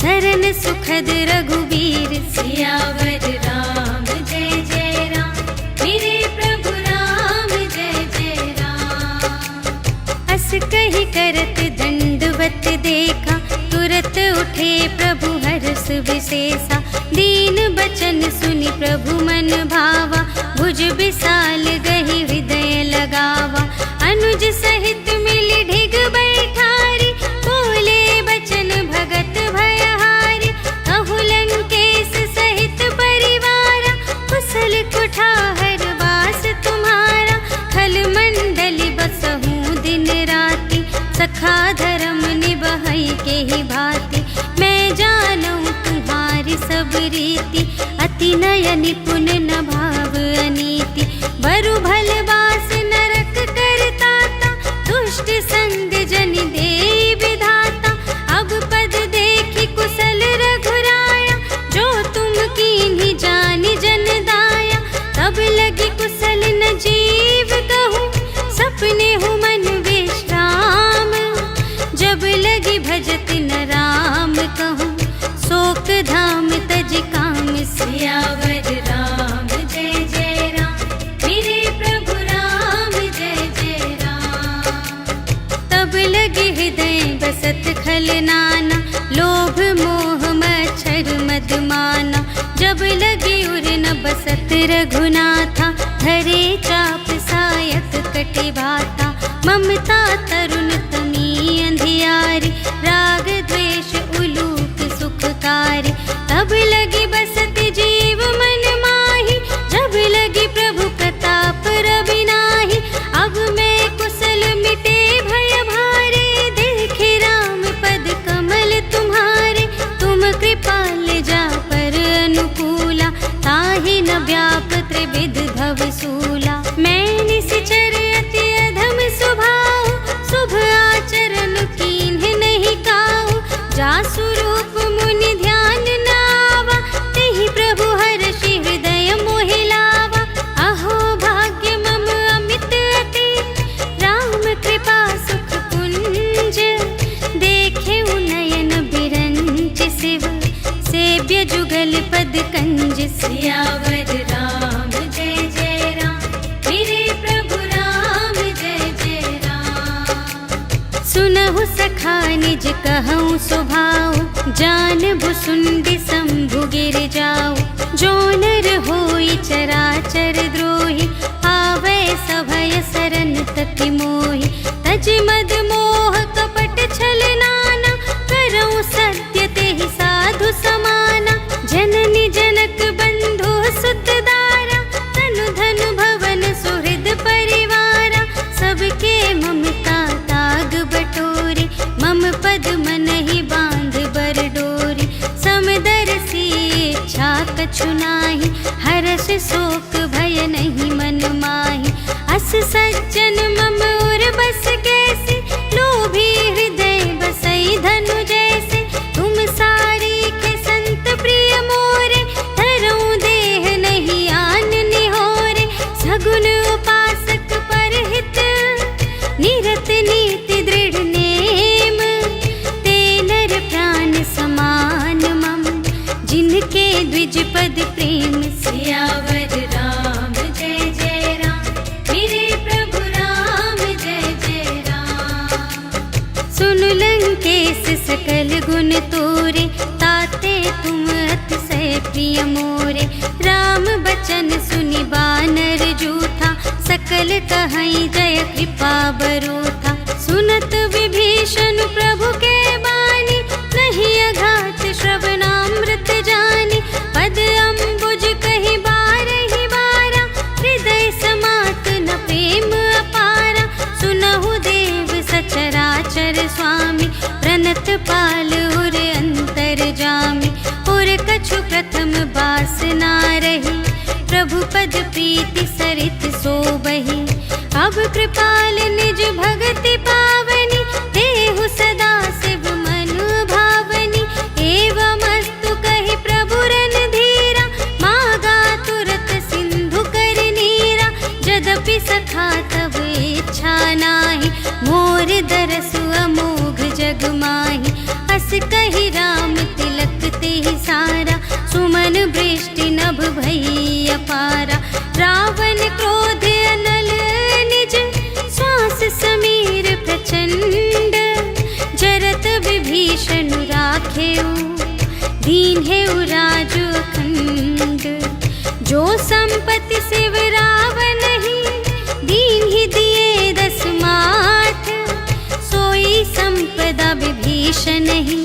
सरन सुखद रघुबीर। सियावर राम जय जय राम, मेरे प्रभु राम जय जय राम। अस कहि करत दंडवत देखा, तुरत उठे प्रभु हर्ष विशेषा। दीन बचन सुनि प्रभु मन भावा, भुज विशाल गहि हृदय लगावा। अनुज सहित मिलि ढिग बैठारी, बोले बचन भगत भयहारी। कहु लंकेश सहित परिवारा, कुशल कुठार वास तुम्हारा। खल मंडली बसहु दिन राति, सखा धर्म निबहै केहि भांति। मैं जानऊँ तुम्हारी सब रीति, अति नय निपुण न भाव अनीति। बरु भल बास नरक करताता, दुष्ट संग जन देई विधाता। अब पद देखि कुशल रघुराया, जो तुम कीन्ही जानि जन दाया। तब लगी कुशल न जीव कहूँ, सपने हूँ मन विश्राम। जब लगी भजत न राम कहूँ, शोक धाम तज काम। सियावर राम जय जय राम, मेरे प्रभु राम जय जय राम। तब लगे हृदय बसत खल नाना, लोभ मोह मच्छर मदमाना। जब लगे उर न बसत रघुनाथा, धरे चाप सायक कटि भाता। ममता तरुण तमी अंधियारी, राग द्वेष उलूक सुखकारी। तब लगी बसत जीव मन माही, जब लगी प्रभु प्रताप रवि नाही। अब मैं कुशल मिटे भय भारे, देखे राम पद कमल तुम्हारे। तुम कृपाल जा पर अनुकूला, ताहि न व्याप त्रिविध भव सूला। मैं निश्चर अति अधम स्वभाव, पद कंज। सियावर राम जय जय राम, मेरे प्रभु राम जय जय राम। सुनहु सखा निज कहूँ स्वभाव, जान भुसुंडी शंभु गिर जाओ। जो नर होई चराचर द्रोही, आवे सभय सरन तति मोहि। तज मद मोह कपट छल नाना, करऊँ सत्य तेहि साधु समाना। जननी जनक बंधु सुत दारा, तनु धन भवन सुहृद परिवारा। सबके ममता ताग बटोरी, मम पद मन ही बांध बर डोरी। समदर्शी इच्छा कछु नाही, हर्ष शोक भय नहीं मन माही। अस सज्जन मम उर बस कैसे, लोभी हृदय बसई धनु जैसे। तुम सारी के संत प्रिय मोरे, धरूं देह नहीं आन निहोरे। सगुन उपासक परहित, निरत नीति दृढ़ नेम। ते नर प्राण समान मम, जिनके द्विज पद प्रेम। सियावर राम जय जय राम, मेरे प्रभु राम जय जय राम। सुन लंकेश सकल गुण तोरे, ताते तुम अतिशय प्रिय मोरे। राम बचन सुनि बानर जूठा, सकल कहई जय कृपा बरूथा। सुनत विभीषण प्रभु के बानी, नहीं अघात श्रवणामृत जानी। पद अम्बुज कहि बारहि बारा, हृदय समात न प्रेम अपारा। सुनहु देव सचराचर स्वामी, प्रणत पाल उर अंतर जामी। उर कछु प्रथम बासना रही, प्रभु पद प्रीति सरित सोबही। अब कृपाल निज भगति पावनी, देहु सदा शिव मन भावनी। एवं अस्तु कहि प्रभु रणधीरा, मागा तुरत सिंधु कर नीरा। यद्यपि सखा तब इच्छा नाही, मोर दरसु अमोघ जग माही। अस कहि राम तिलक तेहि सारा, सुमन वृष्टि नभ भई अपारा। रावण क्रोध अनल निज, श्वास समीर प्रचंड। जरत विभीषण राखेउ, दीन्हेउ राजु अखंड। जो संपत्ति शिव रावण ही, दीन्हि दिए 10 माठ। सोई संपदा विभीषण ही,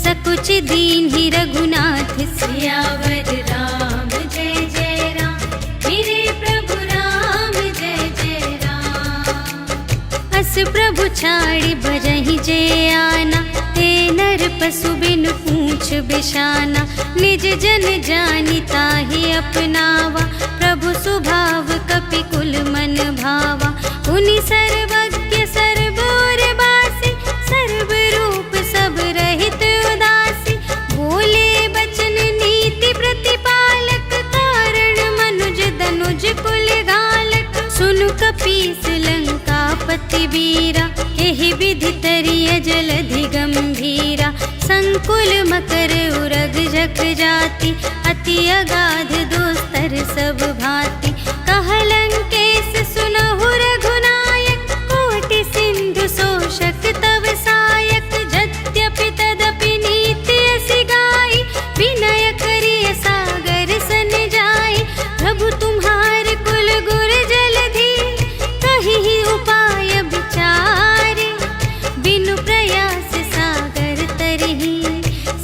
सकुच दीन्हि रघुनाथ। सियावर राम जय जय राम, मेरे प्रभु राम जय जय राम। अस प्रभु छाड़ि भजहि जे आना, ते नर पशु बिन पूछ बिशाना। निज जन जानि ताहि अपनावा, प्रभु सुभाव कपि कुल मन भावा। उनि सर्वज्ञ सर्व उर बासी, सर्व रूप सब रहित उदासी। बोले बचन नीति प्रतिपालक, कारण मनुज दनुज कुल घालक। सुनु कपीस लंका पति वीरा, एहि विधि तरिय जलधि गंभीरा। संकुल मकर उरग जख जाति, अति अगाध दुस्तर सब भांति। कह लंकेश सुनहु रघुनायक, कोटि सिंधु शोषक तव सायक। यद्यपि तदपि नीति असि गाई, विनय करिय सागर सन जाई। प्रभु तुम्हार कुल गुर जलधि, कहि उपाय विचारे। बिनु प्रयास सागर तरहि,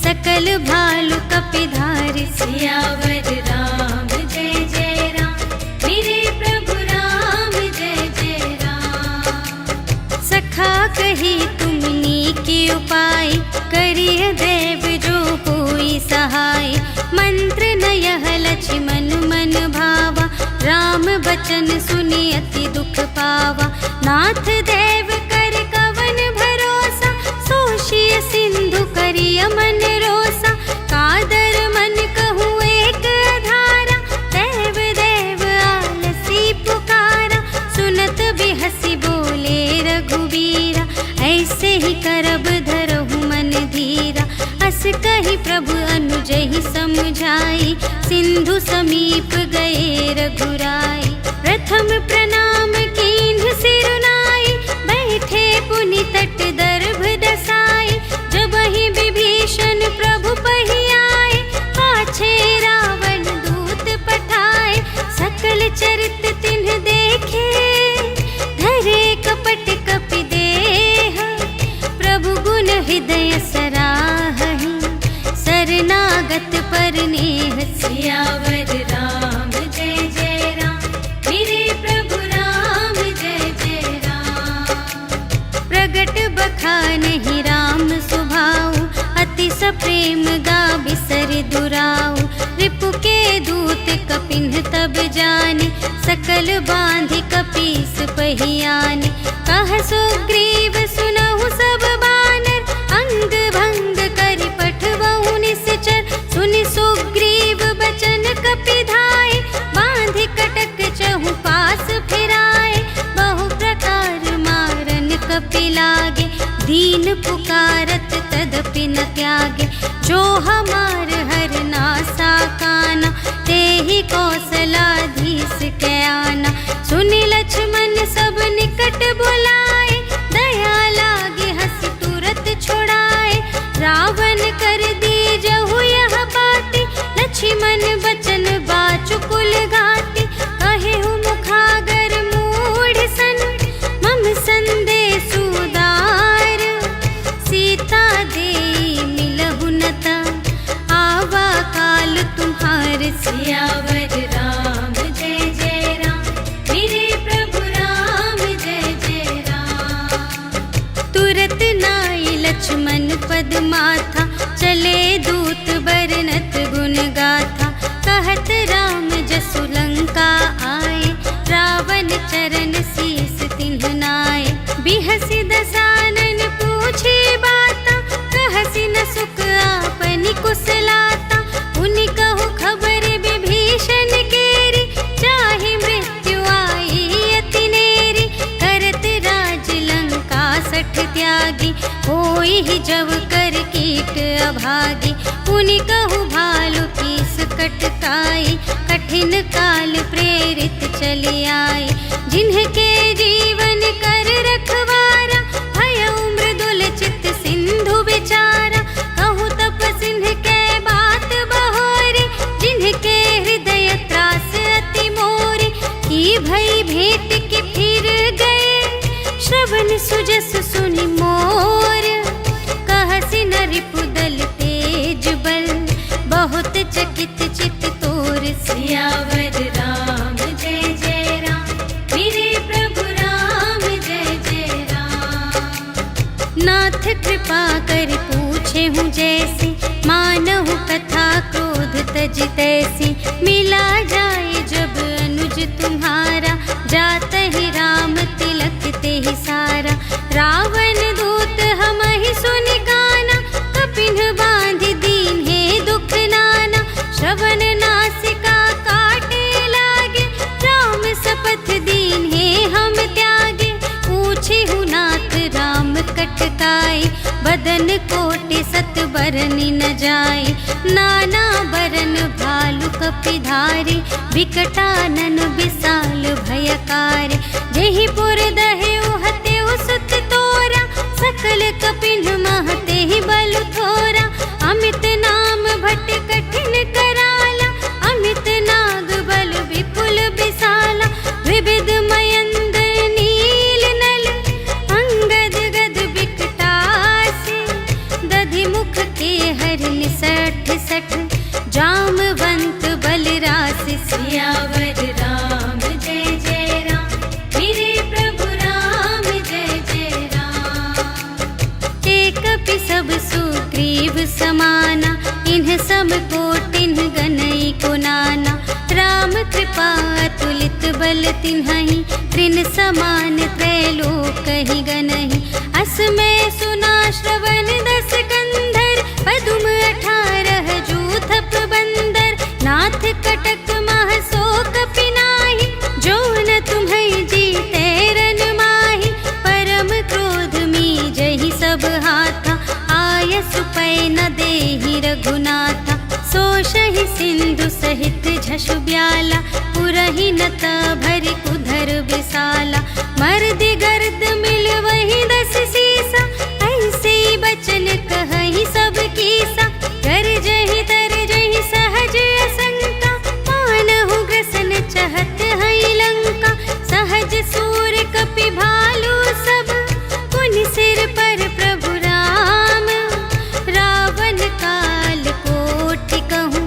सकल भालु कपिधारि। सियावर राम जय जय राम, मेरे प्रभु राम जय जय राम। सखा कही तुमनी के उपाय, करिय देव जो होई सहाय। मंत्र न यह लक्ष्मण मन भावा, राम बचन सुनि अति दुख पावा। नाथ देव कर कवन भरोसा, सोषिय सिंधु करिय मन रोसा। कादर मन कहूँ एक आधारा, देव देव आलसी पुकारा। सुनत बिहसी बोले रघुबीरा, ऐसे ही करब धरहु मन धीरा। अस कहि प्रभु अनुजहि समझाई, सिंधु समीप गए रघुराई। प्रथम प्रणाम कीन्ह सिरुनाई, बैठे पुनि तट दर्भ दसाई। जबहि विभीषण प्रभु पहि आए, पाछे रावण दूत पठाए। सकल चरित तिन्ह देखे, धरे कपट कपि देह। प्रभु गुण हृदय सराहहि, शरणागत पर नेह। सियावर राम जय जय राम, मेरे प्रभु राम जय जय राम। प्रगट बखानहि राम सुभाऊ, अति सप्रेम गा बिसर दुराऊ। रिपु के दूत कपिन्ह तब जाने, सकल बांधि कपीस पहियाने। कह सुग्रीव सुनहु सब बानर, अंग भंग करि पठबहु निश्चर। सुनि सुग्रीव बचन कपि धाय, बांधि कटक चहु पास फिराए। बहु प्रकार मारन कपि लागे, दीन पुकारत तदपि न त्यागे। जो हमार हर नासा काना, तेहि कौशलाधीश के आना। सुनि लक्ष्मण सब निकट बुलाए, दया लागे हंसी तुरत छुड़ाए। रावण कर दीजहु यह बाती, लक्ष्मण बचन बाचु कुल घाती। कहेहु मुखागर मूढ़ सन, मम संदेश उदार। सीता देई मिलहु न ता, आवा काल तुम्हार। सियावर राम जय जय राम, मेरे प्रभु राम जय जय राम। तुरत नाई लक्ष्मण पद माथा, चले दूत बरनत गुण गाथा। कहत राम जसु लंका आए, रावण चरण शीस तिन्ह नाए। बिहसि दसानन पूछे बाता, कहसि न सुख आपनि कुशलाता। उनि कहु खबर विभीषण केरी, चाहे मृत्यु आई अति नेरी। करत राज लंका सठ त्यागी, होई ही जब कर कीट अभागी। उनि कहु भालु कीस कटकाई, कठिन काल प्रेरित चली आई। जिन्हके जीवन कर रखवारा, भयउ मृदुल चित्त सिंधु विचारा। कहु तप सिंह के बात बहोरी, जिन्हके हृदय त्रास अति मोरी। की भई भेंट के फिर गए, श्रवण सुजस सुनि मोर। कहसि न रिपुदल तेज बल, बहुत चकित चित तोर। सियावर राम जय जय राम, मेरे प्रभु राम जय जय राम। नाथ कृपा कर पूछे हूँ जैसी, मानहु कथा क्रोध तज तैसी। मिला जाए जब अनुज तुम्हारा, जात ही राम तिलक ते ही सारा। रावण दूत हमहि सुनि गाना, कपिन्ह बांधि दीन्हे दुख नाना। श्रवण नासिका काटे लागे, राम शपथ दीन्हे हम त्यागे। पूछेहु नाथ राम कटकाई, बदन कोटि सत बरनि न जाई। नाना बरन भालु कपि धारी, विकटानन विशाल भयकारी। जेहि पुर दहेउ हतेउ सुत तोरा, सकल कपिन्ह महते ही बलु थोरा। अमित नाम भट कठिन कराला, अमित नाग बल विपुल विशाला। विविध मयंद नील नल, अंगद गद विकटासी। दधि मुख के हर निसठ सठ, जामवंत बलरासि। सियावर राम जय जय राम, मेरे प्रभु राम जय जय राम। एक कपि सब सुग्रीव समाना, इन्ह सब कोटिन्ह गनई को नाना। राम कृपा तुलित बल तिन्हहि, त्रिन समान त्रैलोकहि गनहि। अस में सुना श्रवण दस कंधर, पदुम 18 जूथप बंदर। नाथ कटक मह शोक पिनाहि, जो न तुम्है जीते रन माहि। परम क्रोध मी जहि सब हाथा, आयसु पै न देहि रघुनाथा। रघुनाथा, सोषहि सिंधु सहित झषु ब्याला, पुरहि नत भरि कुधर विसाला, मर्दि गर्द मिल वही 10 सीसा, ऐसे बचन कहहि सब कीसा, गरजहि तरजहि सहज असंका, मानहु ग्रसन चहत हई लंका, सहज सूर कपि भालू सब, पुनि सिर पर प्रभु राम, रावण काल कोटि कहूँ,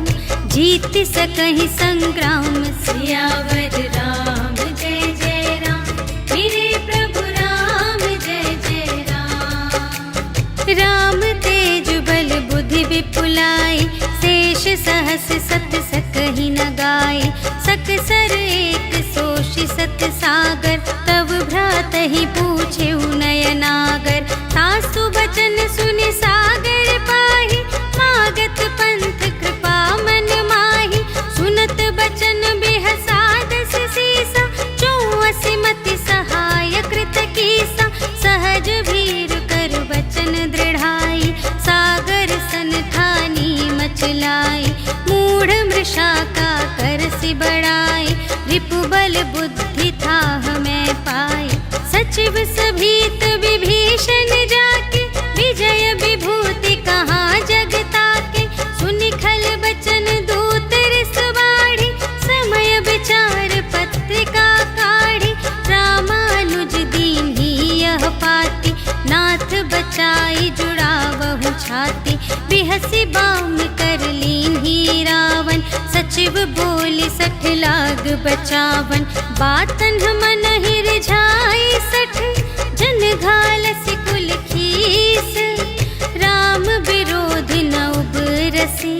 जीत सकहि संग्राम, सियावर राम जय जय राम, मेरे प्रभु राम जय जय राम। राम तेज बल बुद्धि विपुलाई, शेष सहस सत सकहि न गाय, सकसर एक सोषि सत सागर, तव भ्रातहि पूछे नयनागर, तासु बचन सुनि सागर पाहि, मागत पंथ कृपा मन माहि, सुनत बचन बिहसादस सीसा, 84 मति सहाय कृत कीसा, सहज भीर कर बचन दृढ़ाई, सागर सन ठानी मचलाई, मूढ़ मृषा का करसि बढ़ाई, रिपु बल बुद्धि थाह मैं पाई, सचिव सभीत विभीषण जाके, विजय विभूति कहाँ जग ताके, सुनि खल बचन दूत रिस बाढ़ी, समय विचार पत्रिका काढ़ी, रामानुज दीन्ही यह पाती, नाथ बचाई जुड़ावहु छाती, बिहसि बाम कर लीन्ही रावण, सचिव बोली 60 लाग बचावन, बातन मन ही रिझाई 60, जन घालसि कुल खीस, राम विरोधी न उबरसी,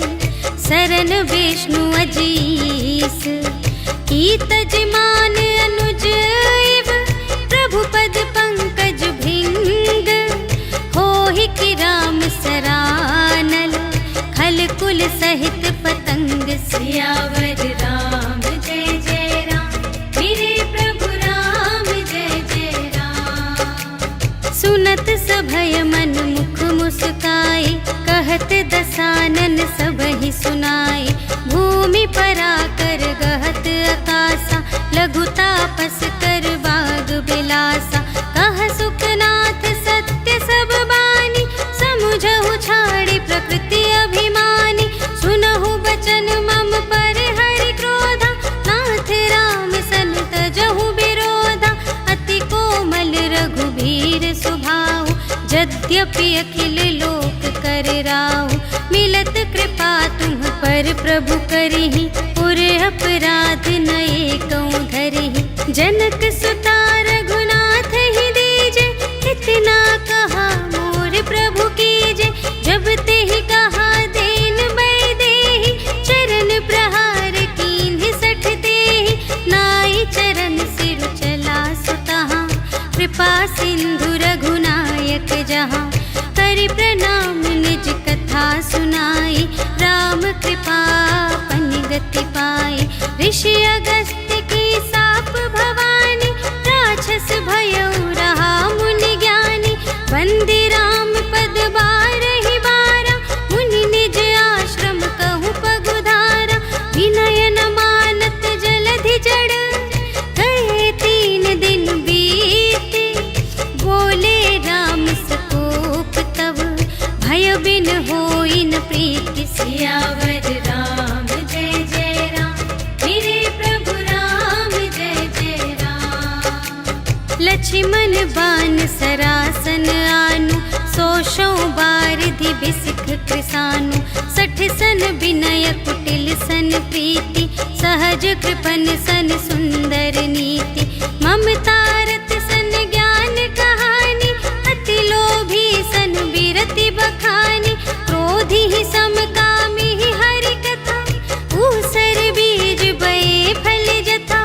शरण विष्णु अजीस, कीत जिमान अनुज इव, प्रभु पद पंकज भृंग, होहि कि राम सरानल, खल कुल सहित पतंग, सियावर राम जय जय राम, मेरे प्रभु राम जय जय राम। सुनत सभय मन मुख मुस्काई, कहत दसानन सबहि सुनाई, भूमि पराकर गहत आकासा, लघु तापस कर बाग बिलासा, कह सुखनाथ सत्य सब बानी, समुझहु छाड़ी प्रकृति अभिमानी, सुनहु बचन मम पर हरि क्रोधा, नाथ राम सन तजहु विरोधा, अति कोमल रघुबीर सुभाऊ, यद्यपि अखिल लोक कर राऊ, मिलत कृपा तुम पर प्रभु करिहि, पुर अपराध न एकौ धरिहि, जनक सुता रघुनाथ ही दीजे, इतना कहा मोर प्रभु कीजे, जब तेहि कहा देन बै देहि, चरण प्रहार कीन्हि 60 देहि, नाई चरण सिर चला सुतहाँ, कृपा सिंधु रघुनायक जहाँ, करि प्रणाम निज कथा सुनाई, राम कृपा पनि गति पाई, ऋषि अगस्त्य की साप भवानी, राक्षस भयउ रहा मुनि ज्ञानी, वंदे राम पद बारहि बारा, मुनि निज आश्रम कहूँ पगुधारा, विनय न मानत जलधि जड़, गए 3 दिन बीते, बोले राम सकोप तब, भय बिन होई न प्रीति, सियावर राम जय जय राम, मेरे प्रभु राम जय जय राम। लक्ष्मण बान सरासन आनु, सोषों बारिधि बिसिख कृसानु, 60 सन विनय कुटिल सन प्रीति, सहज कृपन सन सुंदर नीति, ममता रत सन ज्ञान कहानी, अति लोभी सन बिरति बखानी, क्रोधी ही समकामी ही हरि कथा, ऊसर बीज बये फल जथा,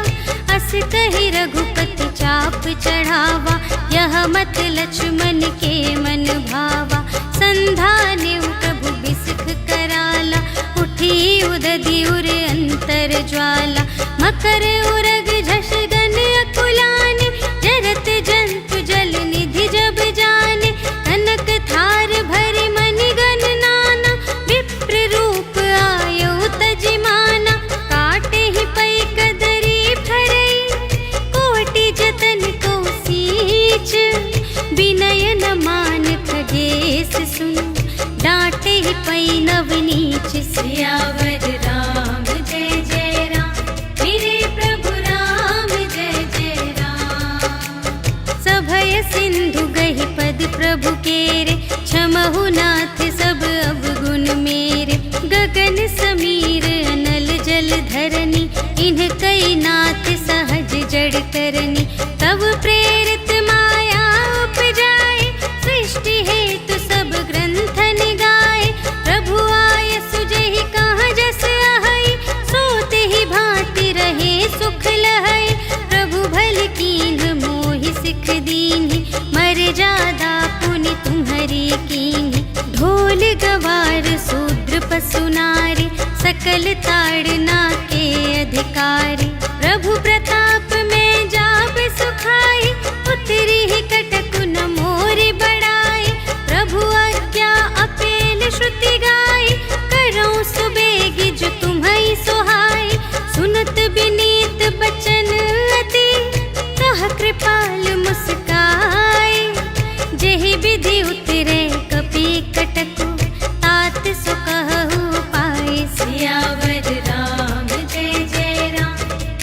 अस कहि रघुपति चाप चढ़ावा, यह मत लक्ष्मण के मन भावा, संधान्यु प्रभु बिसिख कराला, उठी उदधि उर अंतर ज्वाला, मकर उरग झष गन अकुलाने, जरत जंतु जल निधि जब जाने, कनक थार भरि मनि गण नाना, विप्र रूप एहि पै नवनीच। सियावर राम जय जय राम, मेरे प्रभु राम जय जय राम। सभय सिंधु गहि पद प्रभु केरे, क्षमहु नाथ सब अवगुण मेरे। गगन समीर अनल जल धरनी, इन्ह कई नाथ सहज जड़ करनी। तब प्रेरित माया उपजाए, सृष्टि हेतु सब ग्रंथन गाए। प्रभु आय सुजहि कहाँ जस आहै, सोते ही भांति रहे सुख लहै। प्रभु भल कीन्ह मोहि सिख दीन्हि, मर्यादा पुनि तुम्हरी कीन्हि। ढोल गवार शूद्र पशु नारी, सकल ताड़ना के अधिकारी। प्रभु प्रताप में जाब सुखाई, उतरी ही कटकु न मोरि बड़ाई। प्रभु आज्ञा अपेल श्रुति गाई, करऊँ सुबेगी जो तुम्है सोहाई। सुनत विनीत बचन अति, कह कृपाल मुस्काई। जेहि विधि उतरे कपि कटकु, तात सो कहु पाई। सियावर राम जय जय राम,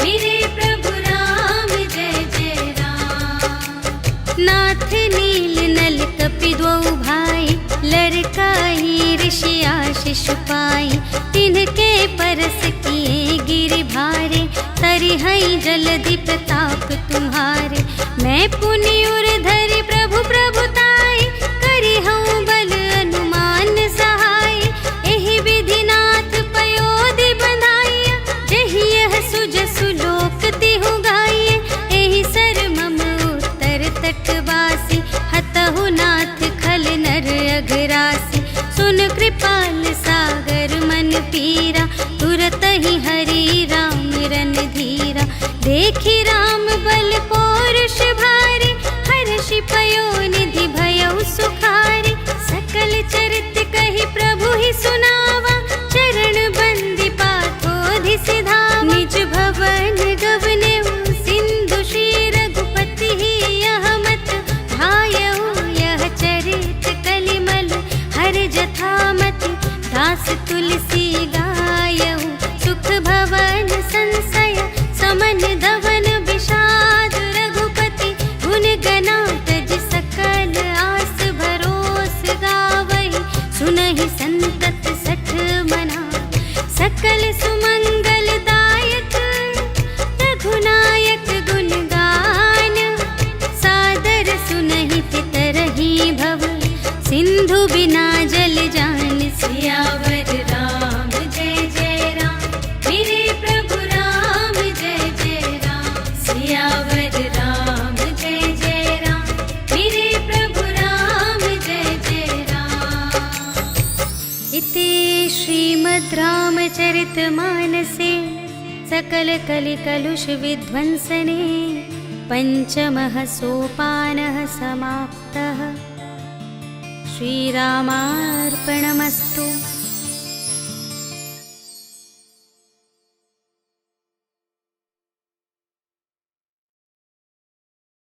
मेरे प्रभु राम जय जय राम। नाथ नील नल कपि द्वौ भाई, लरकाई ऋषि आशीष पाई। तिनके परस किए गिरि भारे, तरिहै जलधि प्रताप तुम्हारे। मैं पुनि उर धरि प्रभु प्रभुताई, करिहऊँ बल अनुमान सहाय। एहि विधि नाथ पयोधि बंधाइया, जहि यह सुजसु लोक तिहु गाइए। एहि सर मम उत्तर तटवासी, हतहु नाथ खल नर अघरासी। सुन कृपाल सागर मन पीरा, तुरत ही हरि राम रन धीरा। देखि राम बल पौरुष भारी, हर्षि पयोनिधि भयउ सुखारी। सकल चरित कहि प्रभु ही सुनावा, चरण बंदी पाथोधि सिधावा। निज भवन गवनेउ सिंधु श्री रघुपति ही, यह मत भायउ यह चरित कलिमल हर जथामति। दास तुलसी गायउ, सुख भवन संशय समन धवन विषाद। रघुपति गुण गनातज सकल आस भरोस गावहि। सुनहि संतत सठ मना, सकल सुमंगल दायक। रघुनायक गुण गान, सादर सुनहि पितरहि भव। सिंधु बिना जल जान। सियावर राम जय जय राम, मेरे प्रभु राम जय जय राम। सियावर राम जय जय राम, मेरे प्रभु राम जय जय राम। इति श्रीमद् रामचरितमानसे सकल कलि कलुष विध्वंसने, पंचमः सोपानः समाप्तः। श्रीरामार्पणमस्तु।